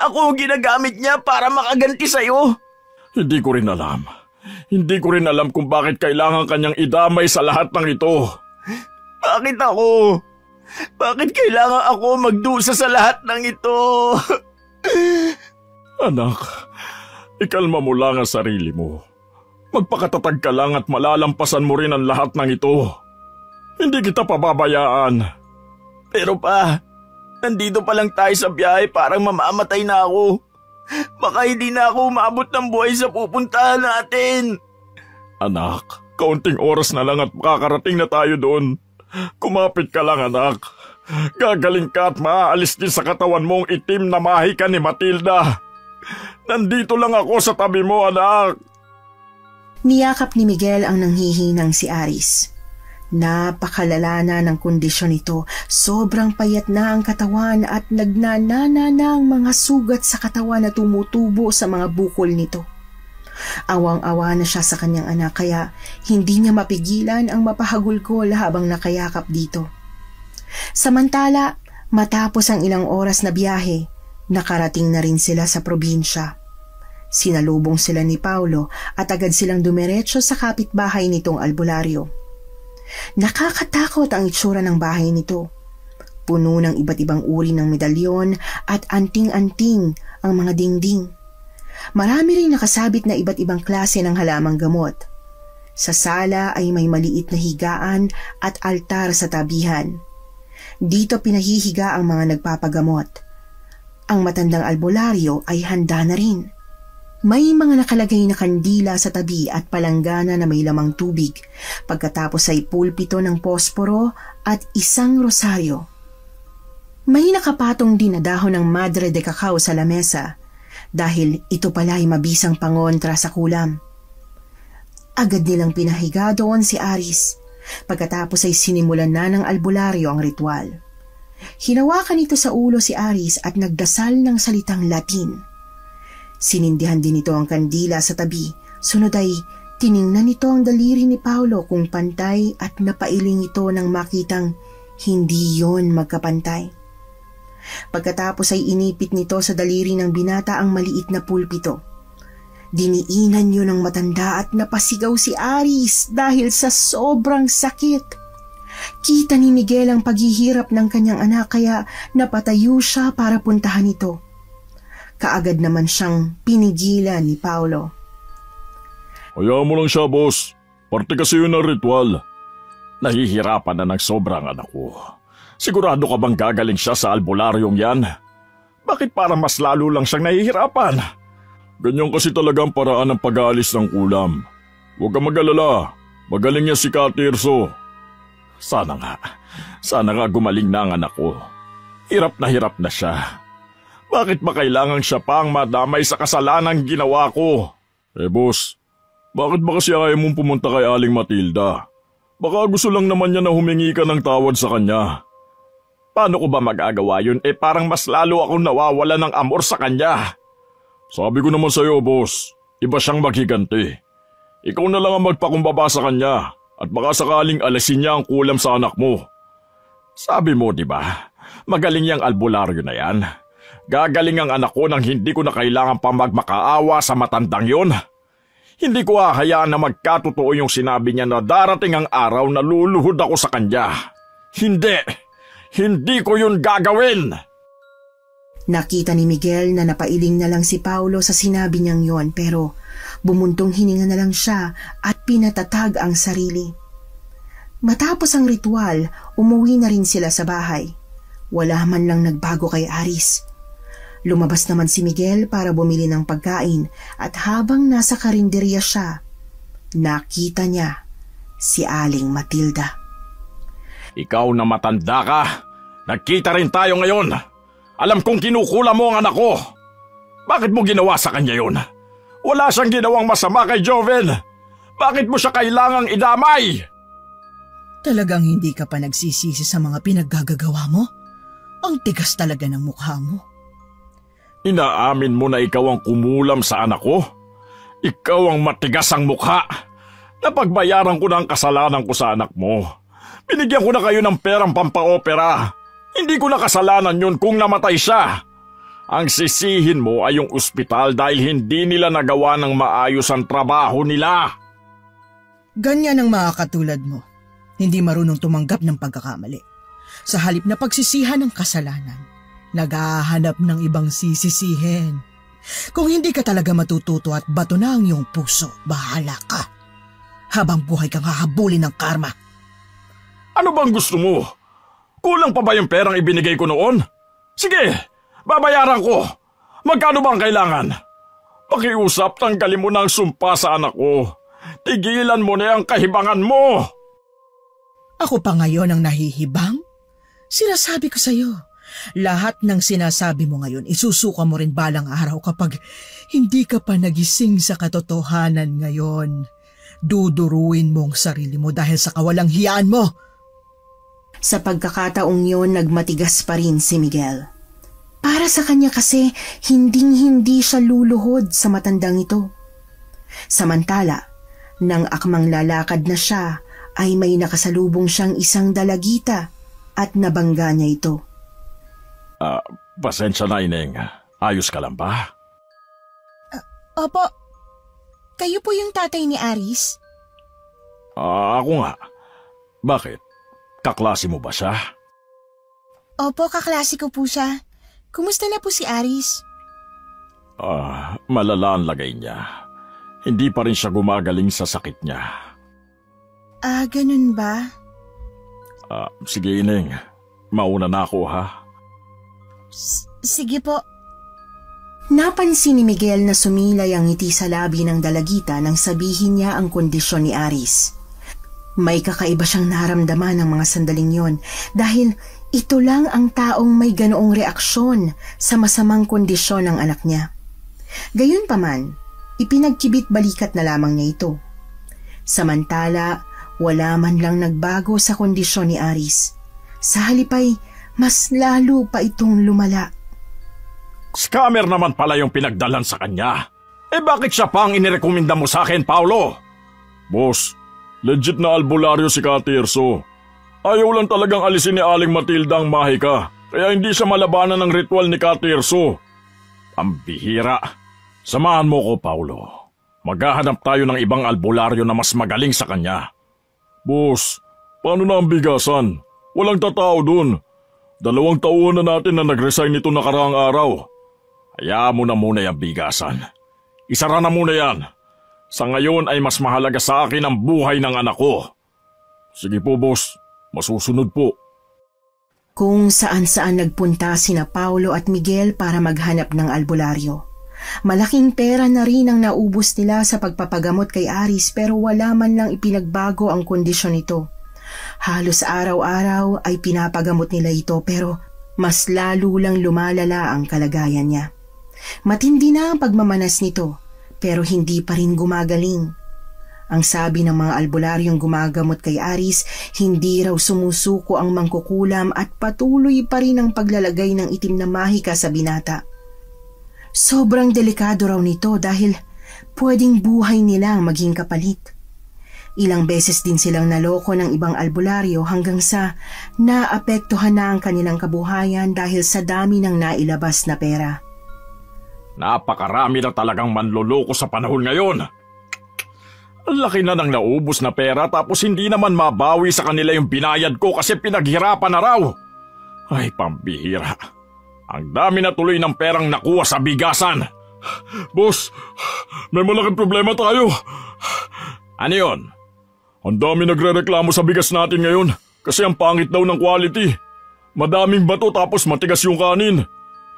Ako ginagamit niya para makaganti sa'yo. Hindi ko rin alam. Hindi ko rin alam kung bakit kailangan kanyang idamay sa lahat ng ito. Bakit ako? Bakit kailangan ako magdusa sa lahat ng ito? Anak, ikalma mo lang ang sarili mo. Magpakatatag ka lang at malalampasan mo rin ang lahat ng ito. Hindi kita pababayaan. Pero pa, nandito pa lang tayo sa biyahe, parang mamamatay na ako. Baka hindi na ako umabot ng buhay sa pupuntahan natin. Anak, kaunting oras na lang at makakarating na tayo doon. Kumapit ka lang, anak. Gagaling ka at maaalis din sa katawan mong itim na mahika ni Matilda. Nandito lang ako sa tabi mo, anak. Niyakap ni Miguel ang nanghihinang si Aris. Napakalala na ng kondisyon nito. Sobrang payat na ang katawan at nagnanana na ang mga sugat sa katawan na tumutubo sa mga bukol nito. Awang-awa na siya sa kanyang anak kaya hindi niya mapigilan ang mapahagulgol habang nakayakap dito. Samantala, matapos ang ilang oras na biyahe, nakarating na rin sila sa probinsya. Sinalubong sila ni Paulo at agad silang dumiretso sa kapitbahay nitong albularyo. Nakakatakot ang itsura ng bahay nito. Puno ng iba't ibang uri ng medalyon at anting-anting ang mga dingding. Marami rin nakasabit na iba't ibang klase ng halamang gamot. Sa sala ay may maliit na higaan at altar sa tabihan. Dito pinahihiga ang mga nagpapagamot. Ang matandang albularyo ay handa na rin. May mga nakalagay na kandila sa tabi at palanggana na may lamang tubig. Pagkatapos ay pulpito ng posporo at isang rosaryo. May nakapatong din na dahon ng madre de cacao sa lamesa dahil ito pala ay mabisang pangontra sa kulam. Agad nilang pinahiga doon si Aris. Pagkatapos ay sinimulan na ng albularyo ang ritual. Hinawakan nito sa ulo si Aris at nagdasal ng salitang Latin. Sinindihan din nito ang kandila sa tabi. Sunod ay tiningnan nito ang daliri ni Paulo kung pantay at napailing ito nang makitang hindi yon magkapantay. Pagkatapos ay inipit nito sa daliri ng binata ang maliit na pulpito. Diniinan yun ng matanda at napasigaw si Aris dahil sa sobrang sakit. Kita ni Miguel ang paghihirap ng kanyang anak kaya napatayo siya para puntahan ito. Kaagad naman siyang pinigilan ni Paulo. Hayaan mo lang siya, boss. Parte kasi yun ng ritual. Nahihirapan na ng sobrang anak ko. Sigurado ka bang gagaling siya sa albularyong yan? Bakit parang mas lalo lang siyang nahihirapan? Ganyan kasi talaga ang paraan ng pag-aalis ng ulam. Huwag kang mag-alala. Magaling niya si Katirso. Sana nga gumaling na ang anak ko. Hirap na siya. Bakit ba kailangan siya pang madamay sa kasalanang ginawa ko? Boss, bakit ba kasi ayaw mong pumunta kay Aling Matilda? Baka gusto lang naman niya na humingi ka ng tawad sa kanya. Paano ko ba magagawa yun? Parang mas lalo akong nawawala ng amor sa kanya. Sabi ko naman sa'yo, boss, iba siyang maghiganti. Ikaw na lang ang magpakumbaba sa kanya at baka sakaling alisin niya ang kulam sa anak mo. Sabi mo, di ba? Magaling yang albularyo na yan. Gagaling ang anak ko nang hindi ko na kailangan pa magmakaawa sa matandang yon. Hindi ko hahayaan na magkatotoo yung sinabi niya na darating ang araw na luluhod ako sa kanya. Hindi ko yun gagawin! Nakita ni Miguel na napailing na lang si Paulo sa sinabi niyang yon pero bumuntong hininga na lang siya at pinatatag ang sarili. Matapos ang ritual, umuwi na rin sila sa bahay. Wala man lang nagbago kay Aris. Lumabas naman si Miguel para bumili ng pagkain at habang nasa karinderya siya, nakita niya si Aling Matilda. Ikaw na matanda ka, nagkita rin tayo ngayon. Alam kong kinukula mo ang anak ko. Bakit mo ginawa sa kanya yun? Wala siyang ginawang masama kay Joven. Bakit mo siya kailangang idamay? Talagang hindi ka pa nagsisisi sa mga pinaggagawa mo? Ang tigas talaga ng mukha mo. Inaamin mo na ikaw ang kumulam sa anak ko? Ikaw ang matigas ang mukha. Napagbayaran ko na ang kasalanan ko sa anak mo. Binigyan ko na kayo ng perang pampaopera. Hindi ko na kasalanan yun kung namatay siya. Ang sisihin mo ay yung ospital dahil hindi nila nagawa ng maayos ang trabaho nila. Ganyan ang mga katulad mo. Hindi marunong tumanggap ng pagkakamali. Sa halip na pagsisihan ng kasalanan, naghahanap ng ibang sisisihin. Kung hindi ka talaga matututo at bato na ang iyong puso, bahala ka. Habang buhay kang hahabulin ng karma. Ano bang gusto mo? Kulang pa ba yung perang ibinigay ko noon? Sige, babayaran ko. Magkano ba ang kailangan? Pakiusap, tanggalin mo na ang sumpa sa anak ko. Tigilan mo na ang kahibangan mo. Ako pa ngayon ang nahihibang? Sinasabi ko sa'yo, lahat ng sinasabi mo ngayon isusuka mo rin balang araw kapag hindi ka pa nagising sa katotohanan ngayon. Duduruin mo ang sarili mo dahil sa kawalang hiyaan mo. Sa pagkakataong yon, nagmatigas pa rin si Miguel. Para sa kanya kasi, hinding-hindi siya luluhod sa matandang ito. Samantala, nang akmang lalakad na siya, ay may nakasalubong siyang isang dalagita at nabangga niya ito. Pasensya na, Ineng. Ayos ka lang ba? Opo. Kayo po yung tatay ni Aris? Ako nga. Bakit? Kaklase mo ba siya? Opo, kaklase ko po siya. Kumusta na po si Aris? Malala ang lagay niya. Hindi pa rin siya gumagaling sa sakit niya. Ganun ba? Sige, Ineng. Mauna na ako, ha? Sige po. Napansin ni Miguel na sumilay ang ngiti sa labi ng dalagita nang sabihin niya ang kondisyon ni Aris. May kakaiba siyang naramdaman ng mga sandaling yon dahil ito lang ang taong may ganoong reaksyon sa masamang kondisyon ng anak niya. Gayunpaman, ipinagkibit balikat na lamang niya ito. Samantala, wala man lang nagbago sa kondisyon ni Aris. Sa halip ay mas lalo pa itong lumala. Scammer naman pala yung pinagdalan sa kanya. Bakit siya pa ang inirekomenda mo sa akin, Paolo? Boss, legit na albularyo si Katirso. Ayaw lang talagang alisin ni Aling Matilda ang mahika, kaya hindi siya malabanan ng ritual ni Katirso. Ang bihira. Samahan mo ko, Paolo. Maghahanap tayo ng ibang albularyo na mas magaling sa kanya. Boss, paano na ang bigasan? Walang tatao dun. 2 taon na natin na nag-resign nito nakaraang araw. Hayaan mo na muna yung bigasan. Isara na muna yan. Sa ngayon ay mas mahalaga sa akin ang buhay ng anak ko. Sige po, boss. Masusunod po. Kung saan-saan nagpunta sina Paulo at Miguel para maghanap ng albularyo. Malaking pera na rin ang naubos nila sa pagpapagamot kay Aris pero wala man lang ipinagbago ang kondisyon nito. Halos araw-araw ay pinapagamot nila ito pero mas lalo lang lumalala ang kalagayan niya. Matindi na ang pagmamanas nito pero hindi pa rin gumagaling. Ang sabi ng mga albularyong gumagamot kay Aris, hindi raw sumusuko ang mangkukulam at patuloy pa rin ang paglalagay ng itim na mahika sa binata. Sobrang delikado raw nito dahil pwedeng buhay nila ang maging kapalit. Ilang beses din silang naloko ng ibang albularyo hanggang sa naapektuhan na ang kanilang kabuhayan dahil sa dami ng nailabas na pera. Napakarami na talagang manloloko sa panahon ngayon. Ang laki na ng naubos na pera tapos hindi naman mabawi sa kanila yung binayad ko kasi pinaghirapan na raw. Ay, pambihira. Ang dami na tuloy ng perang nakuha sa bigasan. Boss, may malaking problema tayo. Ano yun? Ang dami nagrereklamo sa bigas natin ngayon kasi ang pangit daw ng quality. Madaming bato tapos matigas yung kanin.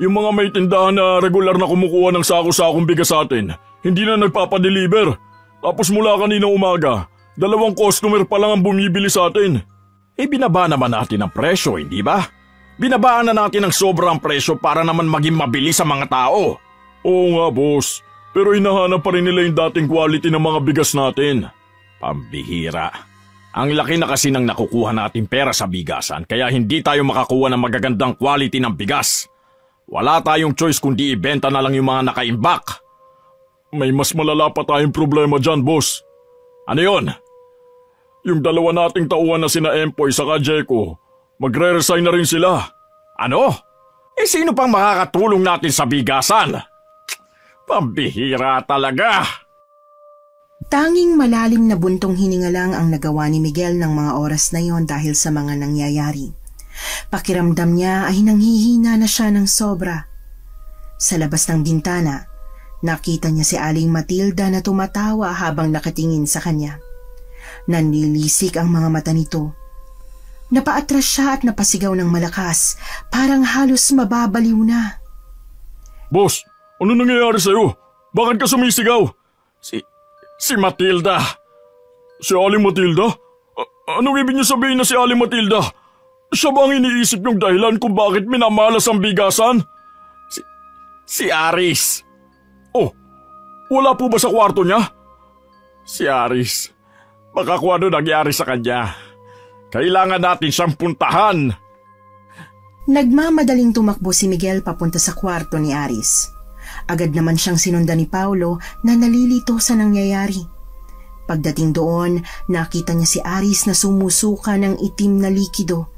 Yung mga may tindahan na regular na kumukuha ng sako-sakong bigas sa atin, hindi na nagpapadeliver. Tapos mula kanina umaga, 2 customer pa lang ang bumibili sa atin. Binaba naman natin ang presyo, hindi ba? Binabaan na natin ang sobrang presyo para naman maging mabilis sa mga tao. Oo nga, boss. Pero hinahanap pa rin nila yung dating quality ng mga bigas natin. Pambihira. Ang laki na kasi ng nakukuha natin pera sa bigasan kaya hindi tayo makakuha ng magagandang quality ng bigas. Wala tayong choice kundi ibenta na lang yung mga nakaimbak. May mas malala pa tayong problema dyan, boss. Ano yun? Yung 2 nating tauhan na sina Empoy saka Jeko, magre-resign na rin sila. Ano? Sino pang makakatulong natin sa bigasan? Pambihira talaga. Tanging malalim na buntong hininga lang ang nagawa ni Miguel ng mga oras na yon dahil sa mga nangyayari. Pakiramdam niya ay nanghihina na siya ng sobra. Sa labas ng bintana, nakita niya si Aling Matilda na tumatawa habang nakatingin sa kanya. Nanlilisik ang mga mata nito. Napaatras siya at napasigaw ng malakas, parang halos mababaliw na. Boss, ano nangyayari sa'yo? Bakit ka sumisigaw? Si Matilda. Si Aling Matilda? Anong ibig niyo sabihin na si Aling Matilda? Siya ba ang iniisip niyong dahilan kung bakit minamalas ang bigasan? Si Aris. Oh, wala po ba sa kwarto niya? Si Aris. Baka kung ano nangyari sa kanya. Kailangan natin siyang puntahan. Nagmamadaling tumakbo si Miguel papunta sa kwarto ni Aris. Agad naman siyang sinundan ni Paulo na nalilito sa nangyayari. Pagdating doon, nakita niya si Aris na sumusuka ng itim na likido.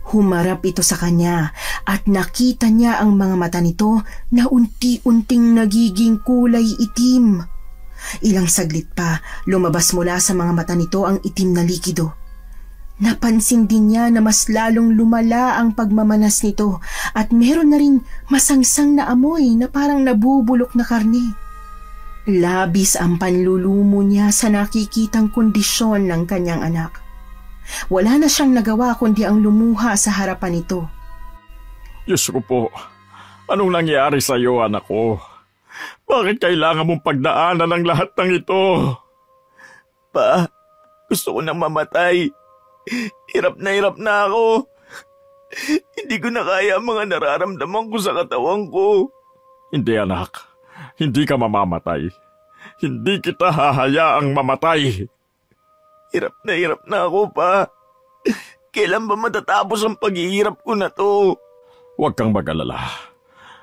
Humarap ito sa kanya at nakita niya ang mga mata nito na unti-unting nagiging kulay itim. Ilang saglit pa, lumabas mula sa mga mata nito ang itim na likido. Napansin din niya na mas lalong lumala ang pagmamanas nito at meron na rin masangsang na amoy na parang nabubulok na karne. Labis ang panlulumo niya sa nakikitang kondisyon ng kanyang anak. Wala na siyang nagawa kundi ang lumuha sa harapan nito. Diyos ko po, anong nangyari sa iyo, anak ko? Bakit kailangan mong pagdaanan ang lahat ng ito? Pa, gusto ko nang mamatay. Hirap na ako. Hindi ko na kaya ang mga nararamdaman ko sa katawan ko. Hindi, anak. Hindi ka mamamatay. Hindi kita hahayaang mamatay. Hirap na ako pa. Kailan ba matatapos ang paghihirap ko na to? Huwag kang mag-alala.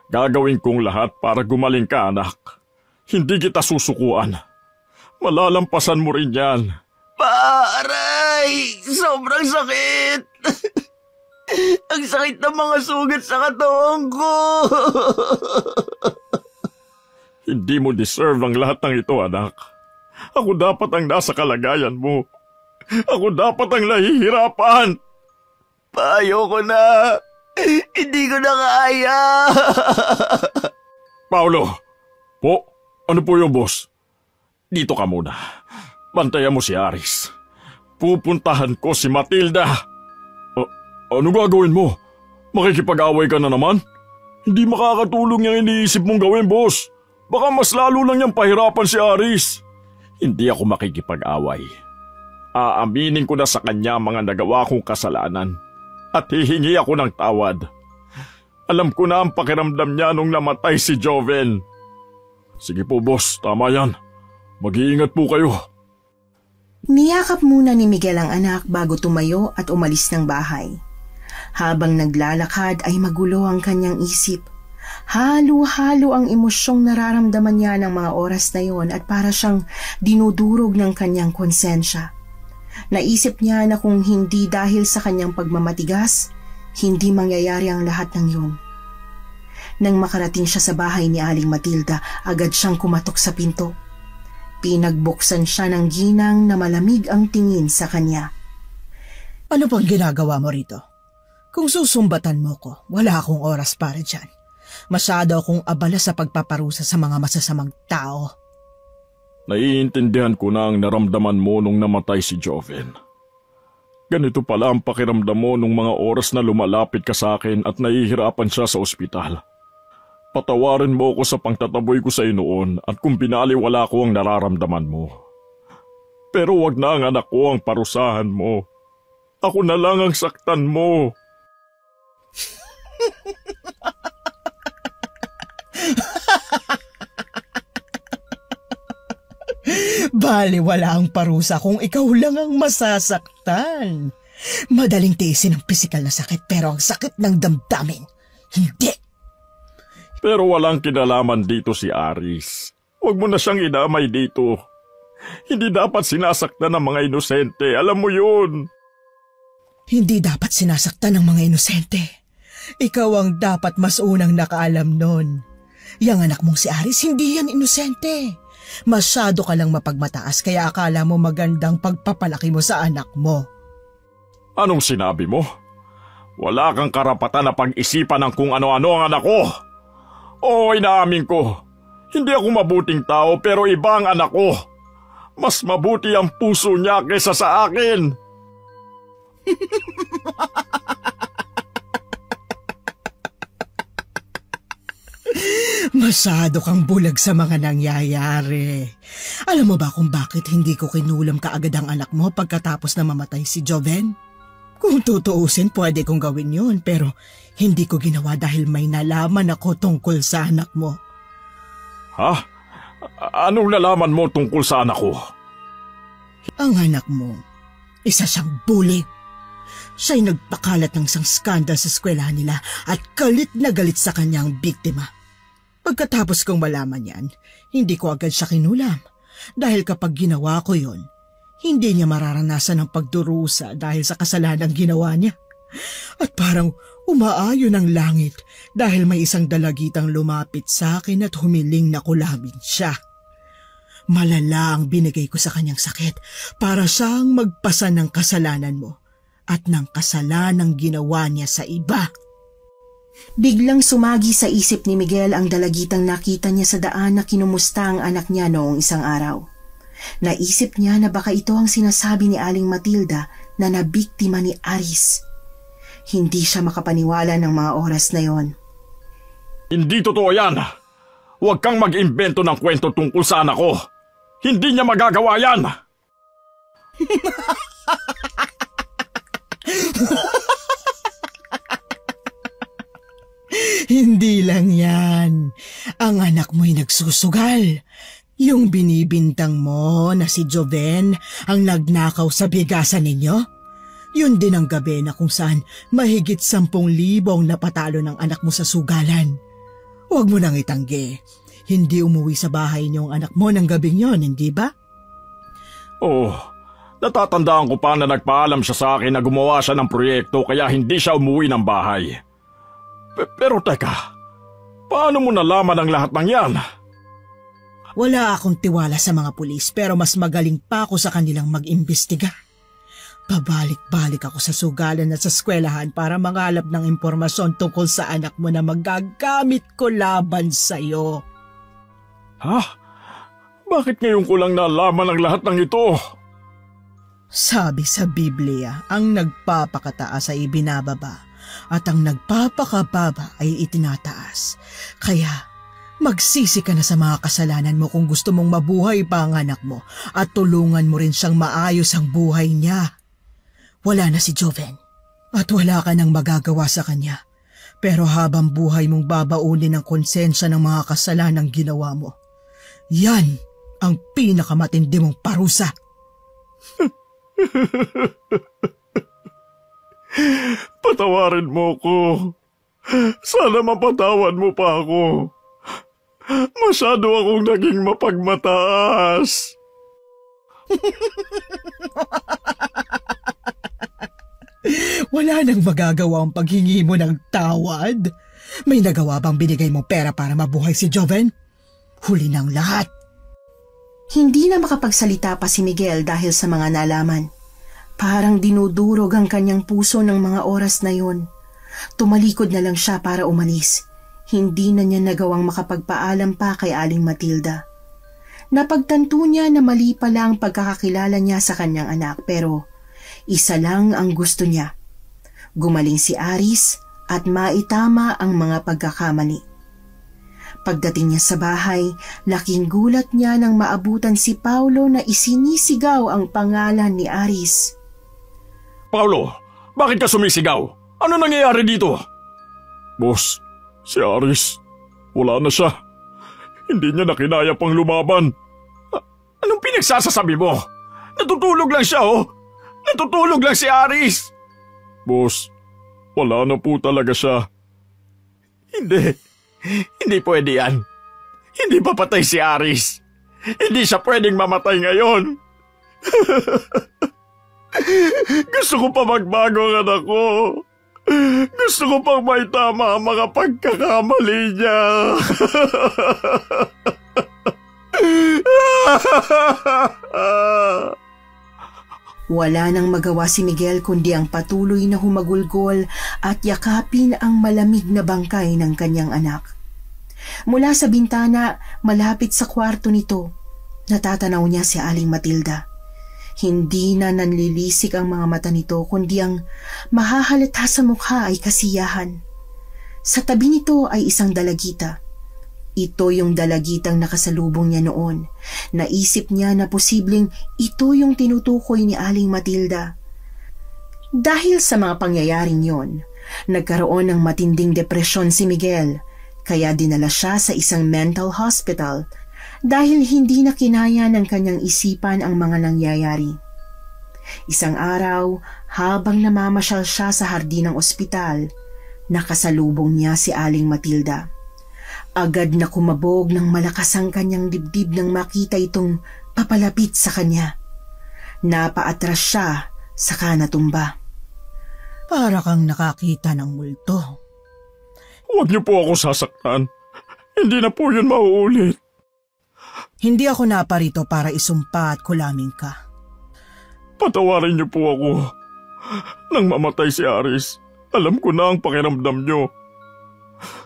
Gagawin kong lahat para gumaling ka, anak. Hindi kita susukuan. Malalampasan mo rin yan. Aray! Sobrang sakit! Ang sakit ng mga sugat sa katawan ko! Hindi mo deserve ang lahat ng ito, anak. Ako dapat ang nasa kalagayan mo. Ako dapat ang nahihirapan. Ayoko na. Hindi ko na kaya. Paulo! Po? Ano po yung boss? Dito ka muna. Bantayan mo si Aris. Pupuntahan ko si Matilda. Ano gagawin mo? Makikipag-away ka na naman? Hindi makakatulong yung iniisip mong gawin, boss. Baka mas lalo lang niyang pahirapan si Aris. Hindi ako makikipag-away. Aaminin ko na sa kanya mga nagawa kong kasalanan at hihingi ako ng tawad. Alam ko na ang pakiramdam niya nung namatay si Joven. Sige po, boss. Tama yan. Mag-iingat po kayo. Niyakap muna ni Miguel ang anak bago tumayo at umalis ng bahay. Habang naglalakad ay magulo ang kanyang isip. Halo-halo ang emosyong nararamdaman niya ng mga oras na yon at para siyang dinudurog ng kanyang konsensya. Naisip niya na kung hindi dahil sa kanyang pagmamatigas, hindi mangyayari ang lahat ng yun. Nang makarating siya sa bahay ni Aling Matilda, agad siyang kumatok sa pinto. Pinagbuksan siya ng ginang na malamig ang tingin sa kanya. Ano pang ginagawa mo rito? Kung susumbatan mo ko, wala akong oras para dyan. Masyado akong abala sa pagpaparusa sa mga masasamang tao. Naiintindihan ko na ang naramdaman mo nung namatay si Joven. Ganito pala ang pakiramdam mo nung mga oras na lumalapit ka sa akin at nahihirapan siya sa ospital. Patawarin mo ako sa pangtataboy ko sa iyo noon at kung binaliwala ko ang nararamdaman mo. Pero wag na ang anak ko ang parusahan mo. Ako na lang ang saktan mo. Baliwala ang parusa kung ikaw lang ang masasaktan. Madaling tiisin ang pisikal na sakit pero ang sakit ng damdamin, hindi. Pero walang kinalaman dito si Aris. Huwag mo na siyang idamay dito. Hindi dapat sinasaktan ng mga inosente, alam mo yun. Hindi dapat sinasaktan ng mga inosente. Ikaw ang dapat mas unang nakaalam nun. Yang anak mong si Aris, hindi yan inosente. Masyado ka lang mapagmataas kaya akala mo magandang pagpapalaki mo sa anak mo. Anong sinabi mo? Wala kang karapatan na pag-isipan ng kung ano-ano ang anak ko. Oo, inaamin ko. Hindi ako mabuting tao pero iba ang anak ko. Mas mabuti ang puso niya kaysa sa akin. Masyado kang bulag sa mga nangyayari. Alam mo ba kung bakit hindi ko kinulam kaagad ang anak mo pagkatapos na mamatay si Joven? Kung tutuusin, pwede kong gawin yun pero hindi ko ginawa dahil may nalaman ako tungkol sa anak mo. Ha? Anong nalaman mo tungkol sa anak ko? Ang anak mo, isa siyang bully. Siya'y nagpakalat ng isang skandal sa eskwelahan nila at galit na galit sa kanyang biktima. Pagkatapos kong malaman yan, hindi ko agad siya kinulam. Dahil kapag ginawa ko yon, hindi niya mararanasan ang pagdurusa dahil sa kasalanang ginawa niya. At parang umaayon ang langit dahil may isang dalagitang lumapit sa akin at humiling na kulamin siya. Malala ang binigay ko sa kanyang sakit para siyang magpasan ng kasalanan mo at ng kasalanang ginawa niya sa iba. Biglang sumagi sa isip ni Miguel ang dalagitang nakita niya sa daan na kinumusta ang anak niya noong isang araw. Naisip niya na baka ito ang sinasabi ni Aling Matilda na nabiktima ni Aris. Hindi siya makapaniwala ng mga oras na yon. Hindi totoo yan. Huwag kang mag-imbento ng kwento tungkol sa anak ko. Hindi niya magagawa yan. Hindi lang yan. Ang anak mo'y nagsusugal. Yung binibintang mo na si Joven ang nagnakaw sa bigasan ninyo? Yun din ang gabi na kung saan mahigit 10,000 ang napatalo ng anak mo sa sugalan. Huwag mo nang itanggi. Hindi umuwi sa bahay niyo ang anak mo ng gabing yon, hindi ba? Oh, natatandaan ko pa na nagpaalam siya sa akin na gumawa siya ng proyekto kaya hindi siya umuwi ng bahay. Pero teka, paano mo nalaman ang lahat ng yan? Wala akong tiwala sa mga pulis pero mas magaling pa ako sa kanilang mag-imbestiga. Pabalik-balik ako sa sugalan at sa eskwelahan para mangalap ng impormasyon tungkol sa anak mo na magagamit ko laban sa'yo. Ha? Bakit ngayon ko lang nalaman ang lahat ng ito? Sabi sa Biblia, ang nagpapakataas ay ibinababa at ang nagpapakababa ay itinataas. Kaya magsisi ka na sa mga kasalanan mo kung gusto mong mabuhay pa ang anak mo at tulungan mo rin siyang maayos ang buhay niya. Wala na si Joven at wala ka nang magagawa sa kanya. Pero habang buhay mong babaunin ang konsensya ng mga kasalanang ginawa mo, yan ang pinakamatindi mong parusa. Patawarin mo ko. Sana mapatawad mo pa ako. Masyado akong naging mapagmataas. Wala nang magagawa ang paghingi mo ng tawad. May nagawa bang binigay mong pera para mabuhay si Joven? Huli ng lahat. Hindi na makapagsalita pa si Miguel dahil sa mga nalaman. Parang dinudurog ang kanyang puso ng mga oras na yon. Tumalikod na lang siya para umalis. Hindi na niya nagawang makapagpaalam pa kay Aling Matilda. Napagtanto niya na mali pala ang pagkakakilala niya sa kanyang anak pero isa lang ang gusto niya. Gumaling si Aris at maitama ang mga pagkakamali. Pagdating niya sa bahay, laking gulat niya nang maabutan si Paulo na isinisigaw ang pangalan ni Aris. Paulo, bakit ka sumisigaw? Ano nangyayari dito? Boss, si Aris, wala na siya. Hindi niya na kinaya pang lumaban. Anong pinagsasasabi mo? Natutulog lang siya, oh. Natutulog lang si Aris. Boss, wala na po talaga siya. Hindi pwede yan. Hindi pa patay si Aris. Hindi siya pwedeng mamatay ngayon. Gusto ko pa magbago ang anak ko. Gusto ko pang maitama ang mga pagkakamali niya. Wala nang magawa si Miguel kundi ang patuloy na humagulgol at yakapin ang malamig na bangkay ng kanyang anak. Mula sa bintana, malapit sa kwarto nito, natatanaw niya si Aling Matilda. Hindi na nanlilisik ang mga mata nito kundi ang mahahalata sa mukha ay kasiyahan. Sa tabi nito ay isang dalagita. Ito yung dalagitang nakasalubong niya noon. Naisip niya na posibleng ito yung tinutukoy ni Aling Matilda. Dahil sa mga pangyayaring yon, nagkaroon ng matinding depresyon si Miguel, kaya dinala siya sa isang mental hospital dahil hindi na kinaya ng kanyang isipan ang mga nangyayari. Isang araw, habang namamasyal siya sa hardin ng ospital, nakasalubong niya si Aling Matilda. Agad na kumabog ng malakas ang kanyang dibdib nang makita itong papalapit sa kanya. Napaatras siya, saka natumba. Para kang nakakita ng multo. Huwag niyo po ako sasaktan. Hindi na po yun mauulit. Hindi ako naparito para isumpa at kulaming ka. Patawarin niyo po ako. Nang mamatay si Aris, alam ko na ang pakiramdam niyo.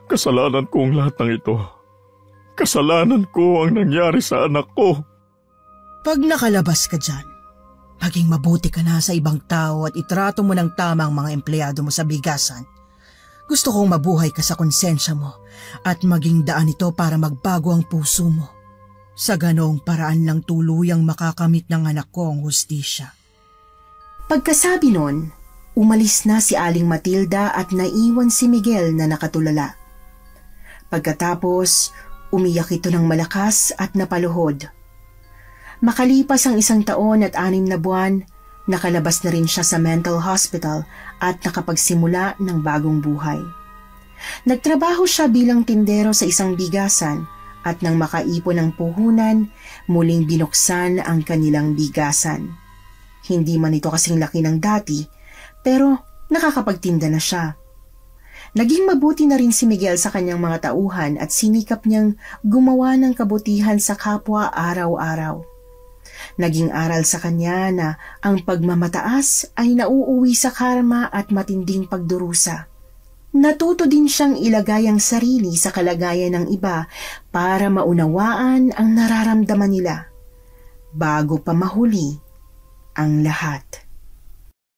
Kasalanan ko ang lahat ng ito. Kasalanan ko ang nangyari sa anak ko. Pag nakalabas ka dyan, maging mabuti ka na sa ibang tao at itrato mo ng tama ang mga empleyado mo sa bigasan. Gusto kong mabuhay ka sa konsensya mo at maging daan ito para magbago ang puso mo. Sa ganoong paraan lang tuluyang makakamit ng anak ko ang hustisya. Pagkasabi nun, umalis na si Aling Matilda at naiwan si Miguel na nakatulala. Pagkatapos, Umiyak ito ng malakas at napaluhod. Makalipas ang 1 taon at 6 na buwan, nakalabas na rin siya sa mental hospital at nakapagsimula ng bagong buhay. Nagtrabaho siya bilang tindero sa isang bigasan at nang makaipon ng puhunan, muling binuksan ang kanilang bigasan. Hindi man ito kasing laki ng dati, pero nakakapagtinda na siya. Naging mabuti na rin si Miguel sa kanyang mga tauhan at sinikap niyang gumawa ng kabutihan sa kapwa araw-araw. Naging aral sa kanya na ang pagmamataas ay nauuwi sa karma at matinding pagdurusa. Natuto din siyang ilagay ang sarili sa kalagayan ng iba para maunawaan ang nararamdaman nila bago pa mahuli ang lahat.